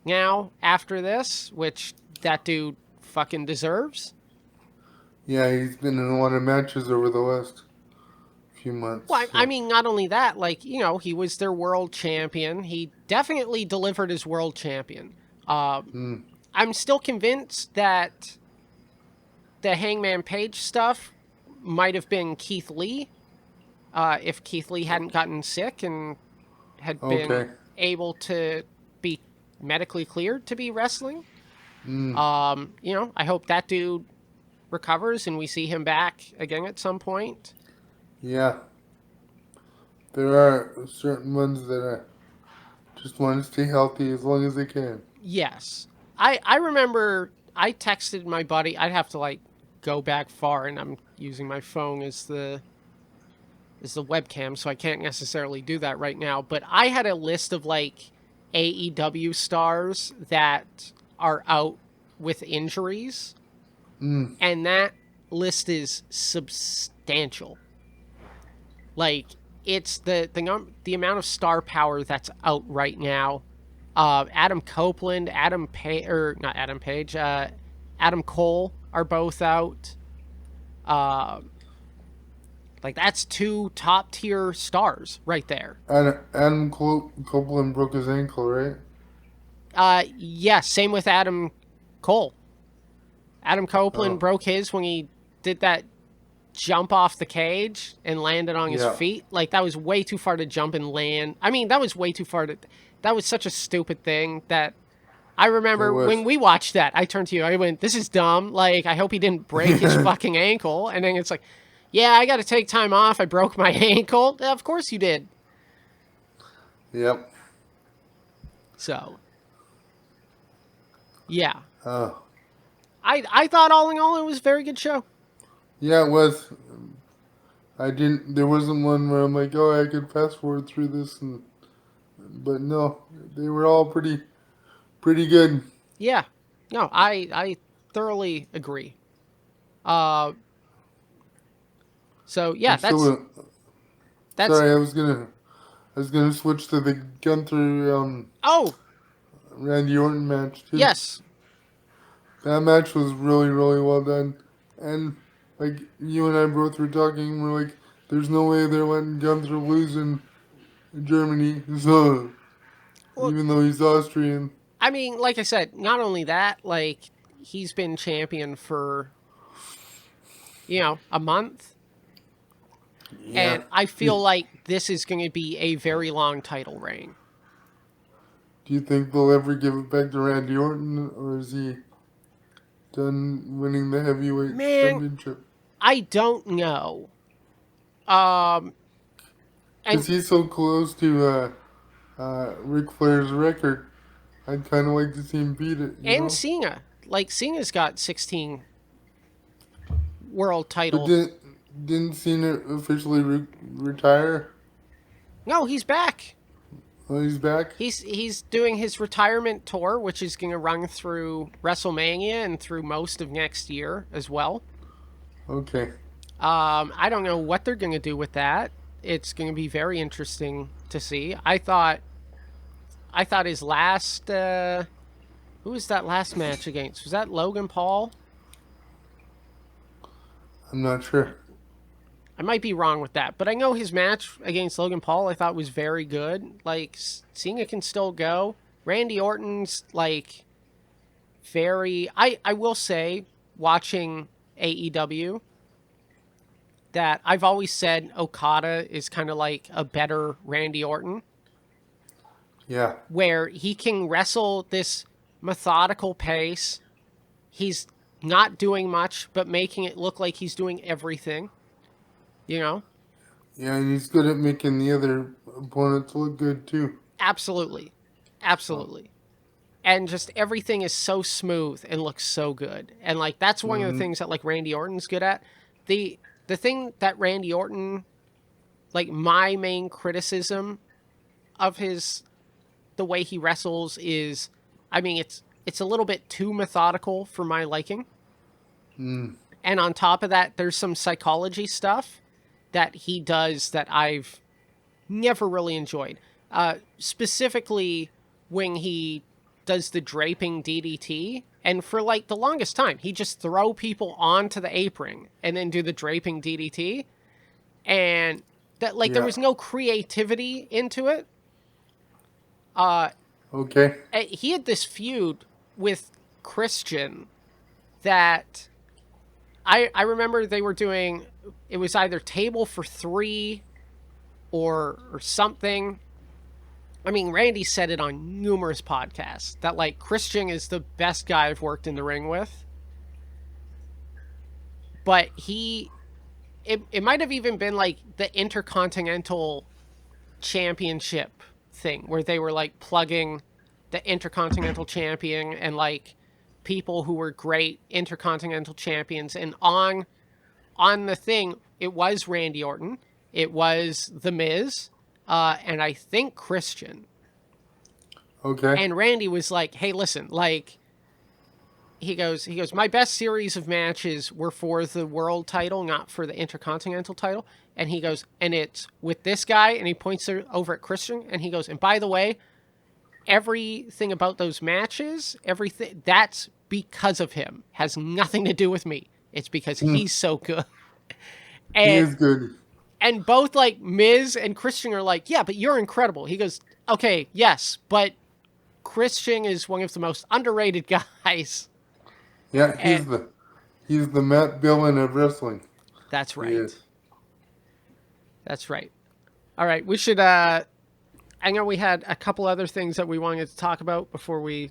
now after this, which that dude fucking deserves. Yeah, he's been in a lot of matches over the last few months. Well, I So. mean, not only that, like, you know, he was their world champion. He definitely delivered as world champion. Mm, I'm still convinced that the Hangman Page stuff might have been Keith Lee, if Keith Lee hadn't gotten sick and had been okay. able to be medically cleared to be wrestling. Mm, You know, I hope that dude recovers and we see him back again at some point. yeah. There are certain ones that just want to stay healthy as long as they can. Yes. I remember I texted my buddy. I'd have to like go back far and I'm using my phone as the webcam, so I can't necessarily do that right now, but I had a list of like AEW stars that are out with injuries, Mm, and that list is substantial. Like it's the amount of star power that's out right now. Adam Copeland, not Adam Page, Adam Cole are both out. Uh, like that's two top tier stars right there. Adam Copeland broke his ankle, right? Yeah, same with Adam Cole. Adam Copeland Oh, broke his when he did that jump off the cage and landed on his yeah. feet. Like that was way too far to jump and land. I mean, that was way too far to. That was such a stupid thing that I It remember when was. we watched that. I turned to you. I went, "This is dumb. Like, I hope he didn't break his fucking ankle." And then it's like, "Yeah, I got to take time off. I broke my ankle." Yeah, of course you did. Yep. So, yeah, Oh, I thought all in all it was a very good show. yeah, it was. I didn't. There wasn't one where I'm like, oh, I could fast forward through this, but no, they were all pretty good. Yeah, no, I thoroughly agree. Uh, so yeah, I'm that's still. that's Sorry, I was gonna switch to the Gunther oh Randy Orton match too. yes, That match was really really well done, and like you and I both were talking, we're like, there's no way they're letting Gunther lose in Germany. So well, even though he's Austrian, I mean, like I said, not only that, like he's been champion for a month, yeah. and I Do, feel like this is going to be a very long title reign. do you think they'll ever give it back to Randy Orton, or is he done winning the heavyweight Man, championship? I don't know. Um, Because and he's so close to Ric Flair's record. I'd kind of like to see him beat it, you and know? Cena, like Cena's got 16 world But title. didn't Cena officially retire? No, he's back. Oh, he's back? He's doing his retirement tour, which is going to run through WrestleMania and through most of next year as well. Okay. I don't know what they're going to do with that. It's going to be very interesting to see. I thought his last who was that last match against? Was that Logan Paul? I'm not sure. I might be wrong with that, but I know his match against Logan Paul I thought was very good. Like seeing it can still go. Randy Orton's like very I will say watching AEW that I've always said Okada is kind of like a better Randy Orton Yeah. where he can wrestle this methodical pace. He's not doing much but making it look like he's doing everything, you know? Yeah, and he's good at making the other opponents look good too. Absolutely. Absolutely. And just everything is so smooth and looks so good. And like that's one of the things that like Randy Orton's good at. The thing that Randy Orton like my main criticism of his the way he wrestles is I mean it's a little bit too methodical for my liking. Mm. And on top of that there's some psychology stuff that he does that I've never really enjoyed. Specifically when he does the draping DDT. And for like the longest time, he just throw people onto the apron and then do the draping DDT. And that like there Yeah. was no creativity into it. Okay. He had this feud with Christian that I remember they were doing it was either table for three or something. I mean, Randy said it on numerous podcasts that like Christian is the best guy I've worked in the ring with. But it might have even been like the Intercontinental Championship thing where they were like plugging the Intercontinental Champion and like people who were great Intercontinental Champions. And on the thing, it was Randy Orton, it was The Miz, and I think Christian. Okay. And Randy was like, "Hey, listen, like." He goes, my best series of matches were for the world title, not for the Intercontinental title. And he goes, and it's with this guy, and he points over at Christian, and he goes, and by the way, everything about those matches, everything, that's because of him. Has nothing to do with me. It's because he's so good. He And is good. and both like Miz and Christian are like, yeah, but you're incredible. He goes, okay, yes, but Christian is one of the most underrated guys. Yeah, And he's the Matt Dillon of wrestling. that's He right. is. That's right. All right, we should I know we had a couple other things that we wanted to talk about before we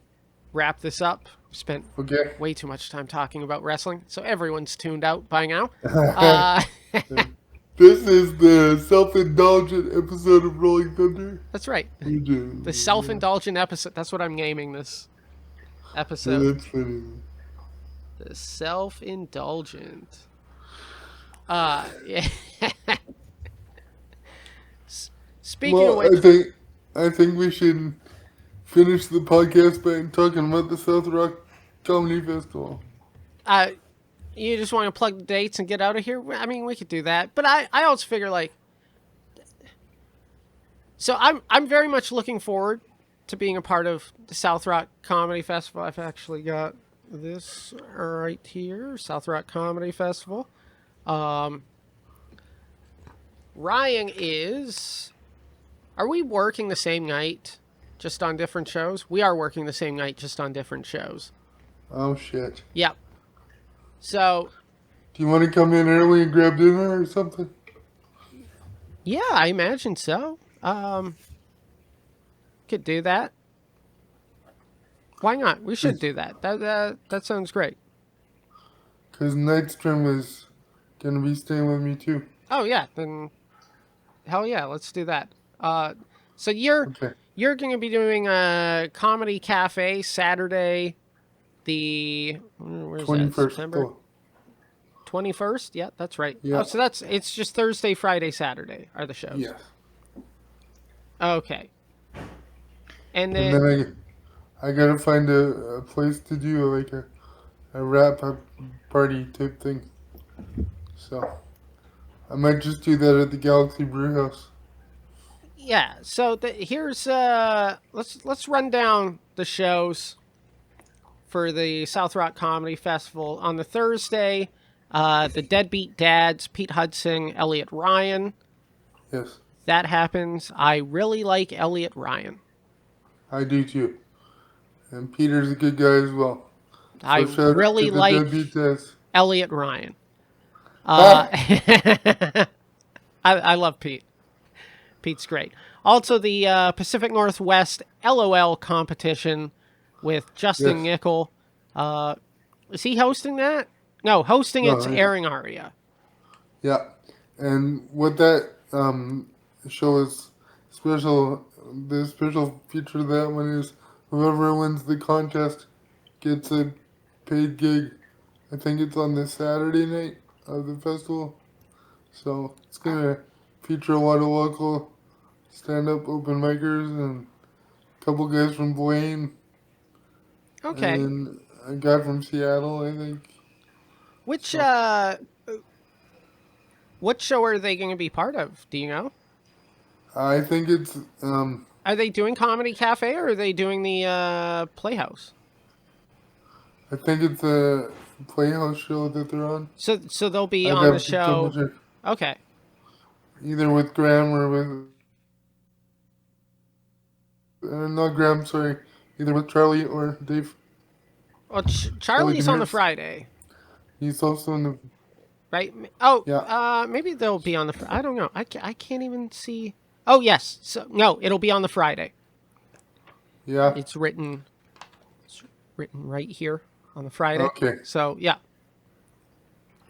wrap this up. We spent Okay. way too much time talking about wrestling, so everyone's tuned out by now. This is the self-indulgent episode of Rolling Thunder. That's right. We do. The self-indulgent episode. That's what I'm naming this Yeah, episode. that's funny. The self-indulgent. Yeah. Speaking of Well, which, I think we should finish the podcast by talking about the South Rock Comedy Festival. you just want to plug the dates and get out of here? I mean, we could do that. But I also figure like so I'm very much looking forward to being a part of the South Rock Comedy Festival. I've actually got this right here, South Rock Comedy Festival. Ryan is are we working the same night just on different shows? We are working the same night just on different shows. Oh, shit. Yep. So, Do you want to come in early and grab dinner or something? yeah, I imagine so. Could do that. Why not? We should do that. That sounds great. Because Nightstrom is going to be staying with me too. Oh yeah, then hell yeah, let's do that. So you're Okay. you're going to be doing a comedy cafe Saturday, the where's that? 21st. September Oh, 21st. Yeah, that's right. Yeah. Oh, so it's just Thursday, Friday, Saturday are the shows. yes. Okay. And And then, then I gotta find a place to do like a wrap up party type thing. So I might just do that at the Galaxy Brew House. yeah, so here's let's run down the shows for the South Rock Comedy Festival. On the Thursday, the Deadbeat Dads, Pete Hudson, Elliot Ryan. Yes, That happens. I really like Elliot Ryan. I do too. And Peter's a good guy as well. I So shout out to really the like Deadbeat Dads. Elliot Ryan. Ha! I love Pete. Pete's great. Also, the Pacific Northwest LOL competition with Justin Yes. Nickel. Is he hosting that? No, hosting its No, airing aria. yeah. And what that show is special, the special feature of that one is whoever wins the contest gets a paid gig. I think it's on the Saturday night of the festival. So it's gonna feature a lot of local stand-up open micers and a couple guys from Blaine Okay. and a guy from Seattle, I think. Which So what show are they going to be part of? Do you know? I think it's Are they doing Comedy Cafe or are they doing the Playhouse? I think it's a Playhouse show that they're on. So they'll be I'd on the have to double show. check. Okay. Either with Graham or with not Graham, sorry. Either with Charlie or Dave. Well, Charlie Charlie's on the Demers. Friday, He's also in the right? Oh, yeah maybe they'll be on the. I don't know. I can't even see. Oh yes. So no, it'll be on the Friday. yeah It's written. It's written right here on the Friday. okay So yeah.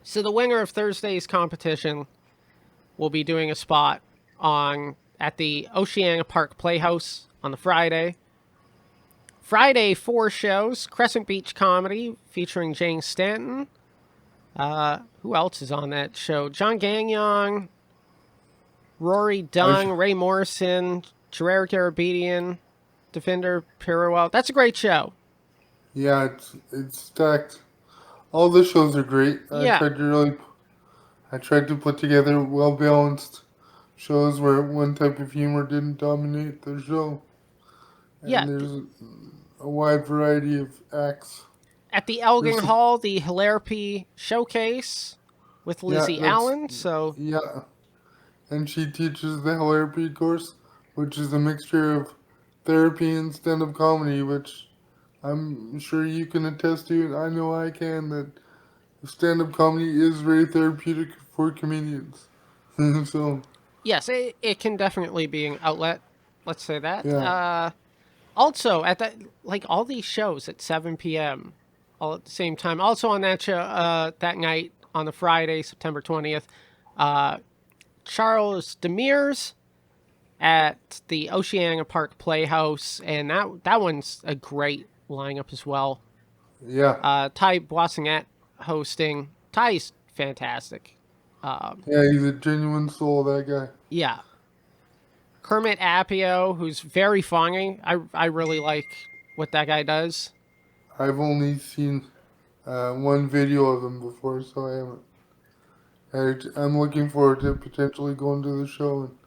So the winner of Thursday's competition will be doing a spot on at the Oceana Park Playhouse on the Friday. Friday, 4 shows. Crescent Beach Comedy featuring Jane Stanton. Who else is on that show? John Gagnon, Rory Dung, Ray Morrison, Gerard Garabedian, Defender Pirouel. That's a great show. yeah it's stacked. All the shows are great. Yeah. I tried to put together well balanced shows where one type of humor didn't dominate the show, Yeah. and there's a wide variety of acts. At the Elgin There's Hall, the Hilarity Showcase with yeah Lizzie that's Allen. So, yeah, and she teaches the Hilarity course, which is a mixture of therapy and stand-up comedy, which I'm sure you can attest to, and I know I can, that stand-up comedy is very therapeutic for comedians. So, yes, it can definitely be an outlet. Let's say that. yeah. Also, at that, like all these shows at 7 p.m., all at the same time. Also on that show, that night on the Friday, September 20th, Charles Demers at the Oceana Park Playhouse, and that one's a great lineup as well. Yeah. Ty Boissinette hosting. Ty's fantastic. Yeah, he's a genuine soul, that guy. Yeah. Kermit Apio, who's very funny. I really like what that guy does. I've only seen one video of him before, so I haven't. I'm looking forward to potentially going to the show and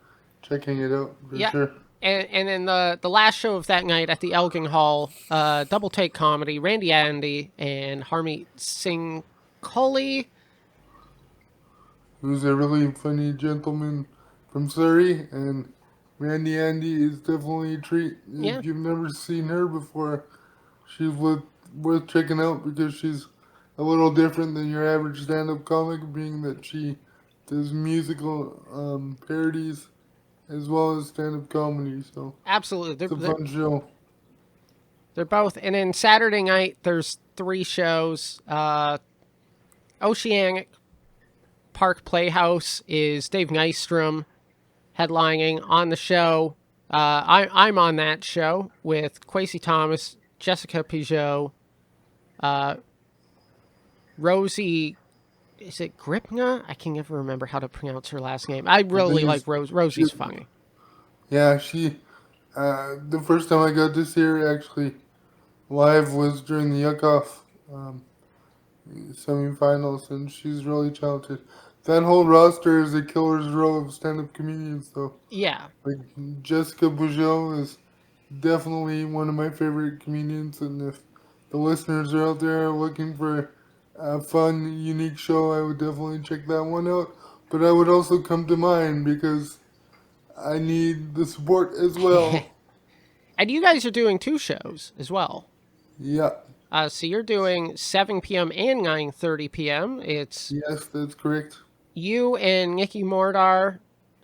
checking it out for Yeah. sure. And then the last show of that night at the Elgin Hall, Double Take Comedy, Randy Andy and Harmeet Singh Kohli. Who's a really funny gentleman from Surrey, and Randy Andy is definitely a treat. Yeah. If you've never seen her before, she's worth checking out because she's a little different than your average stand-up comic, being that she does musical parodies as well as stand-up comedy. So Absolutely. it's a fun show. They're both. And then Saturday night, there's 3 shows. Oceanic Park Playhouse is Dave Nystrom headlining on the show. I'm on that show with Quasey Thomas, Jessica Pigeot, Rosie. Is it Gripna? I can never remember how to pronounce her last name. I really like Rose. Rosie's funny. Yeah, she. The first time I got to see her actually live was during the Yuck Off semifinals, and she's really talented. That whole roster is a killer's row of stand-up comedians, though. Yeah. Like Jessica Bugeaud is definitely one of my favorite comedians, and if the listeners are out there looking for a fun, unique show, I would definitely check that one out. But I would also come to mine because I need the support as well. And you guys are doing two shows as well. Yeah, So you're doing 7 p.m. and 9:30 p.m. It's yes, that's correct. you and Nikki Mordar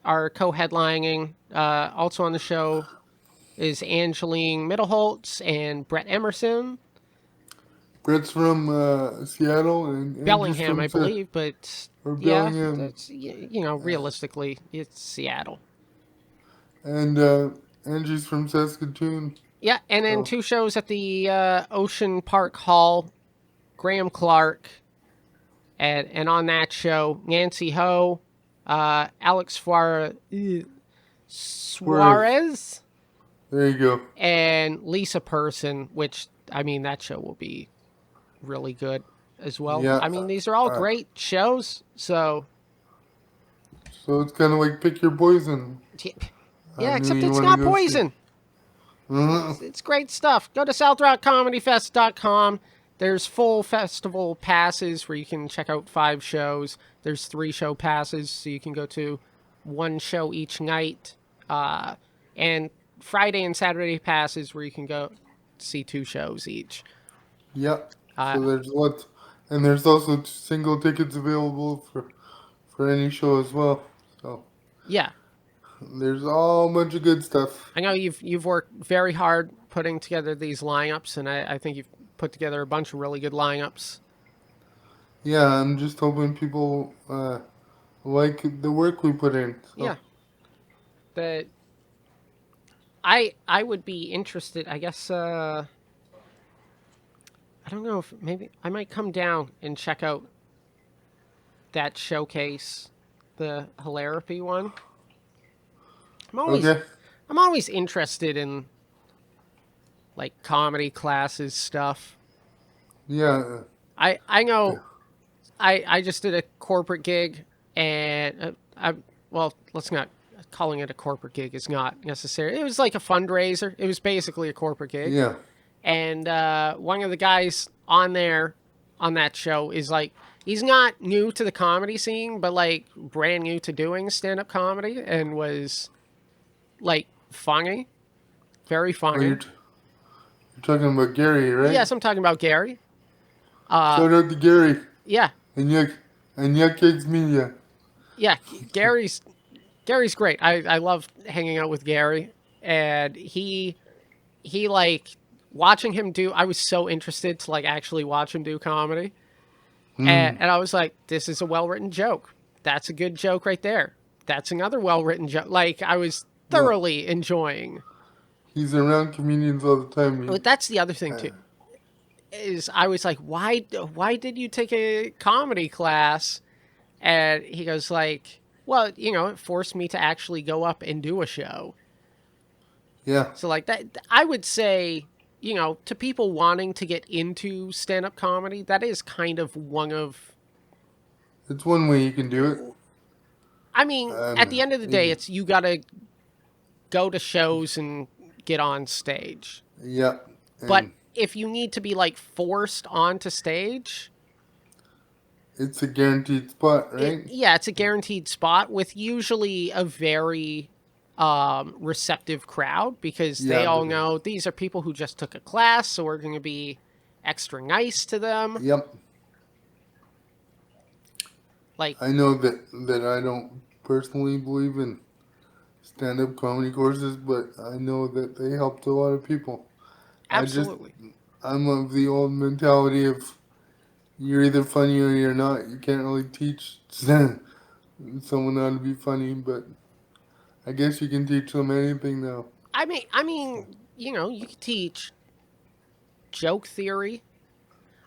are co-headlining. Also on the show is Angeline Middleholtz and Brett Emerson. Brett's from Seattle, and Angie's Bellingham, from I believe, but or yeah, Bellingham, that's realistically, it's Seattle. and Angie's from Saskatoon. Yeah, and then So two shows at the Ocean Park Hall. Graham Clark, and on that show, Nancy Ho, Alex Suarez. Suarez, There you go. and Lisa Person. Which I mean, that show will be really good as well. Yeah. I mean, these are all Uh, great shows. So so it's kind of like pick your poison. yeah, Who except you it's want to not go see? poison. Uh-huh. It's great stuff. Go to SouthRockComedyFest.com. There's full festival passes where you can check out 5 shows. There's 3 show passes, so you can go to 1 show each night. And Friday and Saturday passes where you can go see 2 shows each. Yep. Uh, So there's what, and there's also single tickets available for any show as well. So yeah, there's all bunch of good stuff. I know you've worked very hard putting together these lineups, and I think you've put together a bunch of really good lineups. Yeah, I'm just hoping people like the work we put in. Yeah, So that I would be interested. I guess I don't know if maybe I might come down and check out that showcase, the Hilarapy one. I'm always okay. I'm always interested in like comedy classes stuff. Yeah. I know I just did a corporate gig and I well let's not calling it a corporate gig is not necessary. It was like a fundraiser. It was basically a corporate gig. Yeah. And one of the guys on there on that show is like he's not new to the comedy scene but like brand new to doing stand-up comedy and was like funny, very Oh, funny. you're talking about Gary, right? Yes, I'm talking about Gary. Shout out to Gary Yeah, and Yuck Cakes Media. yeah, Gary's great. I love hanging out with Gary, and he like watching him do. I was so interested to like actually watch him do comedy. Hmm. And I was like, this is a well written joke. That's a good joke right there. That's another well written joke. Like, I was Well, thoroughly enjoying. he's around comedians all the time. But that's the other thing, too. Is I was like, why did you take a comedy class? And he goes like, well, it forced me to actually go up and do a show. Yeah. So like that, I would say, to people wanting to get into stand up comedy, that is kind of one of. It's one way you can do it. I mean, at the end of the day, Yeah. it's you got to go to shows and get on stage. Yeah. But And if you need to be like forced onto stage, it's a guaranteed spot, right? it's a guaranteed spot with usually a very receptive crowd because they Yeah. all know these are people who just took a class, so we're going to be extra nice to them. Yep. Like, I know that I don't personally believe in stand-up comedy courses, but I know that they helped a lot of people. absolutely. I'm of the old mentality of you're either funny or you're not. You can't really teach someone how to be funny, but I guess you can teach them anything now. I mean, you could teach joke theory.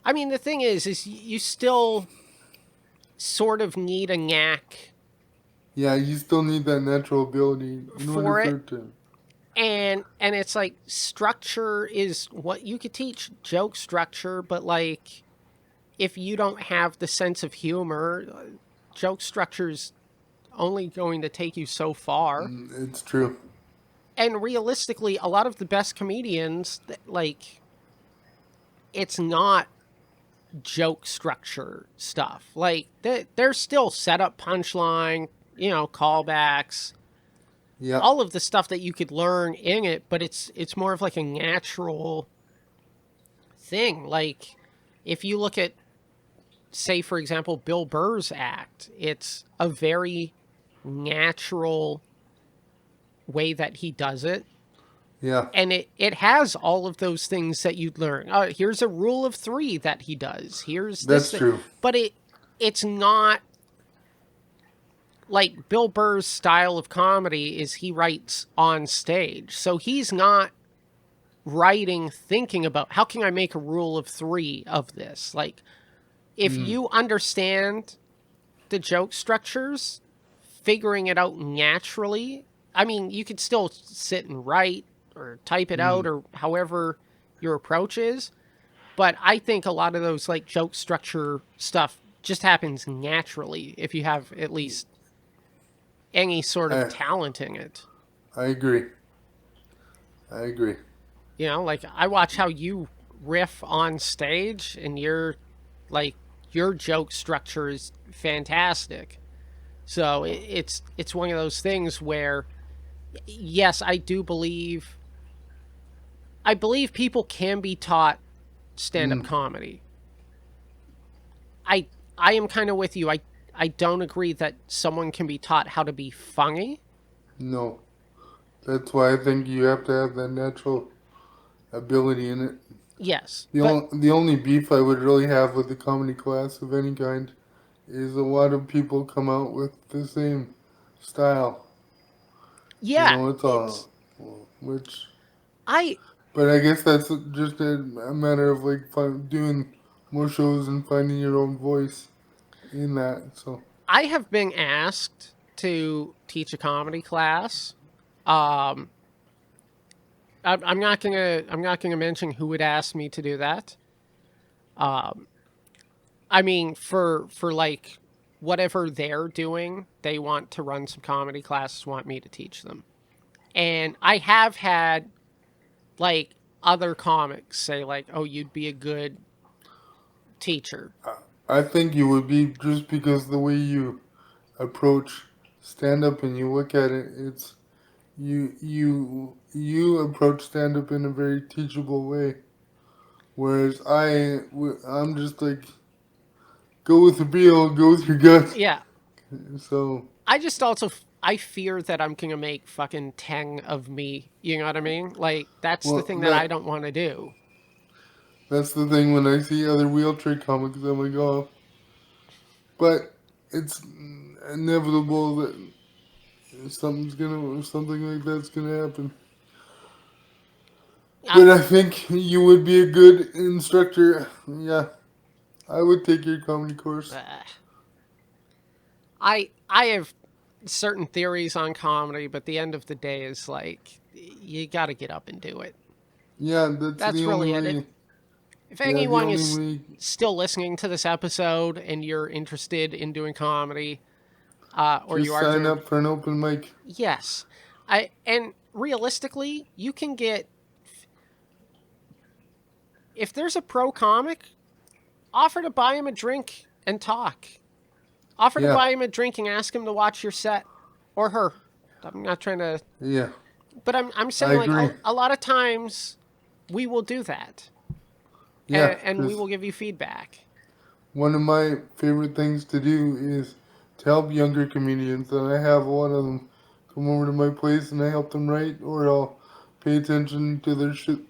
I mean, the thing is you still sort of need a knack Yeah, you still need that natural ability in order for for it. it to. And it's like structure is what you could teach joke structure, but like if you don't have the sense of humor, joke structure's only going to take you so far. It's true. And realistically, a lot of the best comedians, like, it's not joke structure stuff. Like, there's still setup, punchline, callbacks, Yeah, all of the stuff that you could learn in it, but it's more of like a natural thing. Like, if you look at, say, for example, Bill Burr's act, it's a very natural way that he does it. yeah, And it has all of those things that you'd learn. Here's a rule of three that he does. Here's this that's thing. true. But it's not like Bill Burr's style of comedy is he writes on stage. So he's not writing thinking about how can I make a rule of three of this. Like if you understand the joke structures, figuring it out naturally. I mean, you could still sit and write or type it out or however your approach is, but I think a lot of those like joke structure stuff just happens naturally if you have at least any sort of I talent in it. I agree. I agree. Like I watch how you riff on stage and like your joke structure is fantastic. So it's one of those things where yes, I believe people can be taught stand-up comedy. I I am kind of with you. I don't agree that someone can be taught how to be funny. No, that's why I think you have to have that natural ability in it. Yes, The but only the only beef I would really have with the comedy class of any kind is a lot of people come out with the same style. You yeah, know, it's it's all which. I But I guess that's just a matter of like doing more shows and finding your own voice in that. So I have been asked to teach a comedy class. Um I'm not gonna mention who would ask me to do that. Um I mean, for like whatever they're doing, they want to run some comedy classes, want me to teach them. And I have had like other comics say like, "Oh, you'd be a good teacher." I think you would be just because the way you approach stand up and you look at it, it's you approach stand up in a very teachable way. Whereas I'm just like go with the feel, go with your gut. Yeah, So I just also I fear that I'm gonna make fucking 10 of me. You know what I mean? Like that's the well thing that I that don't want to do. that's the thing when I see other wheelchair comics, I'm like, oh, but it's inevitable that something like that's gonna happen. I, But I think you would be a good instructor. Yeah, I would take your comedy course. uh, I have certain theories on comedy, but the end of the day is like you got to get up and do it. Yeah, that's the That's only really it. way. If Yeah, the anyone only is way. still listening to this episode and you're interested in doing comedy, or you Just are sign doing, up for an open mic. yes, and realistically, you can get if there's a pro comic, offer to buy him a drink and talk. Offer to Yeah, buy him a drink and ask him to watch your set, or her. I'm not trying to, yeah, but I'm I saying like agree. a lot of times we will do that, Yeah, and we because will give you feedback. one of my favorite things to do is to help younger comedians, and I have a lot of them come over to my place and I help them write, or I'll pay attention to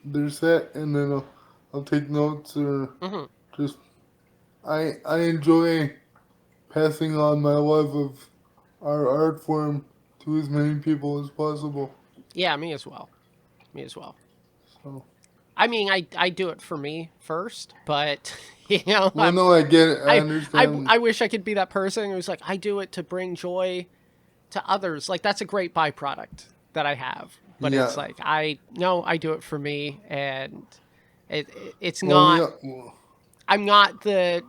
their set, and then I'll take notes or Hmm. just I enjoy passing on my love of our art form to as many people as possible. Yeah, me as well. Me as well. So, I mean, I do it for me first, but well, no, I get it. I I understand. I wish I could be that person who's like I do it to bring joy to others. Like, that's a great byproduct that I have. But Yeah. it's like, I do it for me, and it's Well, not, yeah. Well, I'm not the,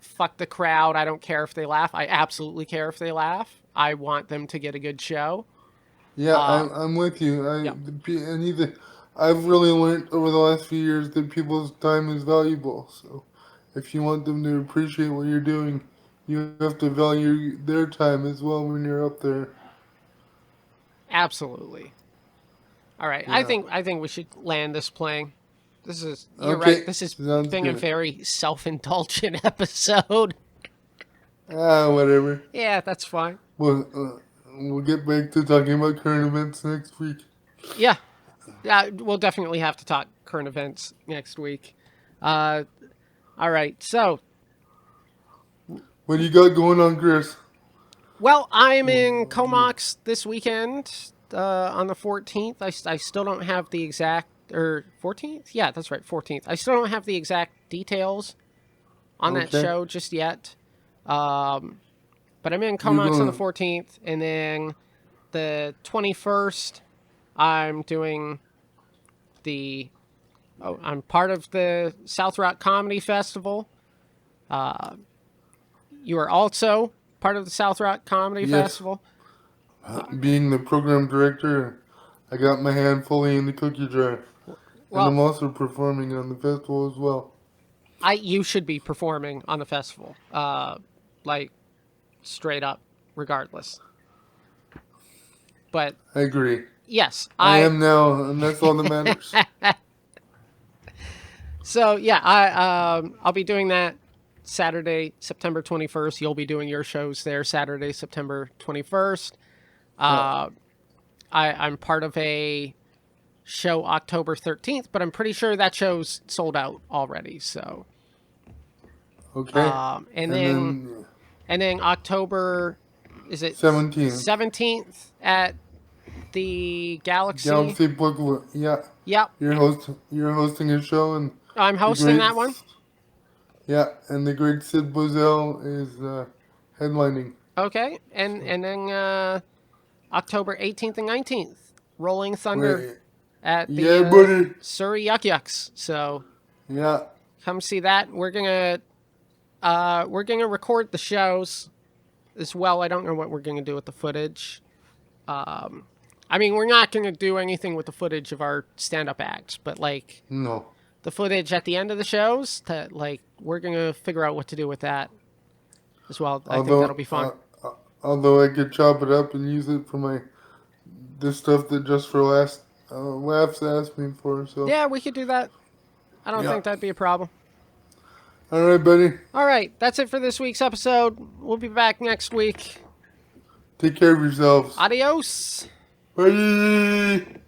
fuck the crowd. I don't care if they laugh. I absolutely care if they laugh. I want them to get a good show. yeah, I'm with you. Yeah, I've really learned over the last few years that people's time is valuable. So, if you want them to appreciate what you're doing, you have to value their time as well when you're up there. absolutely. All right. Yeah. I think we should land this plane. You're right. Okay. This is Sounds being a good. very self-indulgent episode. Whatever. Yeah, that's fine. We'll get back to talking about current events next week. Yeah. Yeah, we'll definitely have to talk current events next week. All right. So, What do you got going on, Chris? well, I'm in Comox this weekend on the 14th. I still don't have the exact, or 14th? Yeah, that's right, 14th. I still don't have the exact details on that Okay. show just yet. But I'm in You're Comox on the going. 14th, and then the 21st, I'm doing I'm part of the South Rock Comedy Festival. You are also part of the South Rock Comedy Yes. Festival. Being the program director, I got my hand fully in the cookie jar. And I'm Well, also performing on the festival as well. you should be performing on the festival, like straight up, regardless. But I agree. yes, I am now, and that's all that matters. So yeah, I'll be doing that Saturday, September 21st. You'll be doing your shows there Saturday, September 21st. I'm part of a show October 13th, but I'm pretty sure that show's sold out already. So, Okay. and then then October, is it 17th. 17th at the Galaxy? Galaxy Book. Yeah. Yep, You're hosting a show, and I'm the hosting great that one. Yeah, and the great Sid Bozell is headlining. Okay, and then October 18th and 19th, Rolling Thunder Wait. at Yeah, the buddy. Surrey Yuck Yucks. So Yeah. come see that. We're gonna record the shows as well. I don't know what we're gonna do with the footage. I mean, we're not gonna do anything with the footage of our stand-up acts, but like No. the footage at the end of the shows, that like we're gonna figure out what to do with that as well. I think that'll be fun. Although I could chop it up and use it for the stuff that Just for Laughs asked me for. So Yeah, we could do that. I don't Yeah. think that'd be a problem. All right, buddy. All right, that's it for this week's episode. We'll be back next week. Take care of yourselves. Adios. Bye.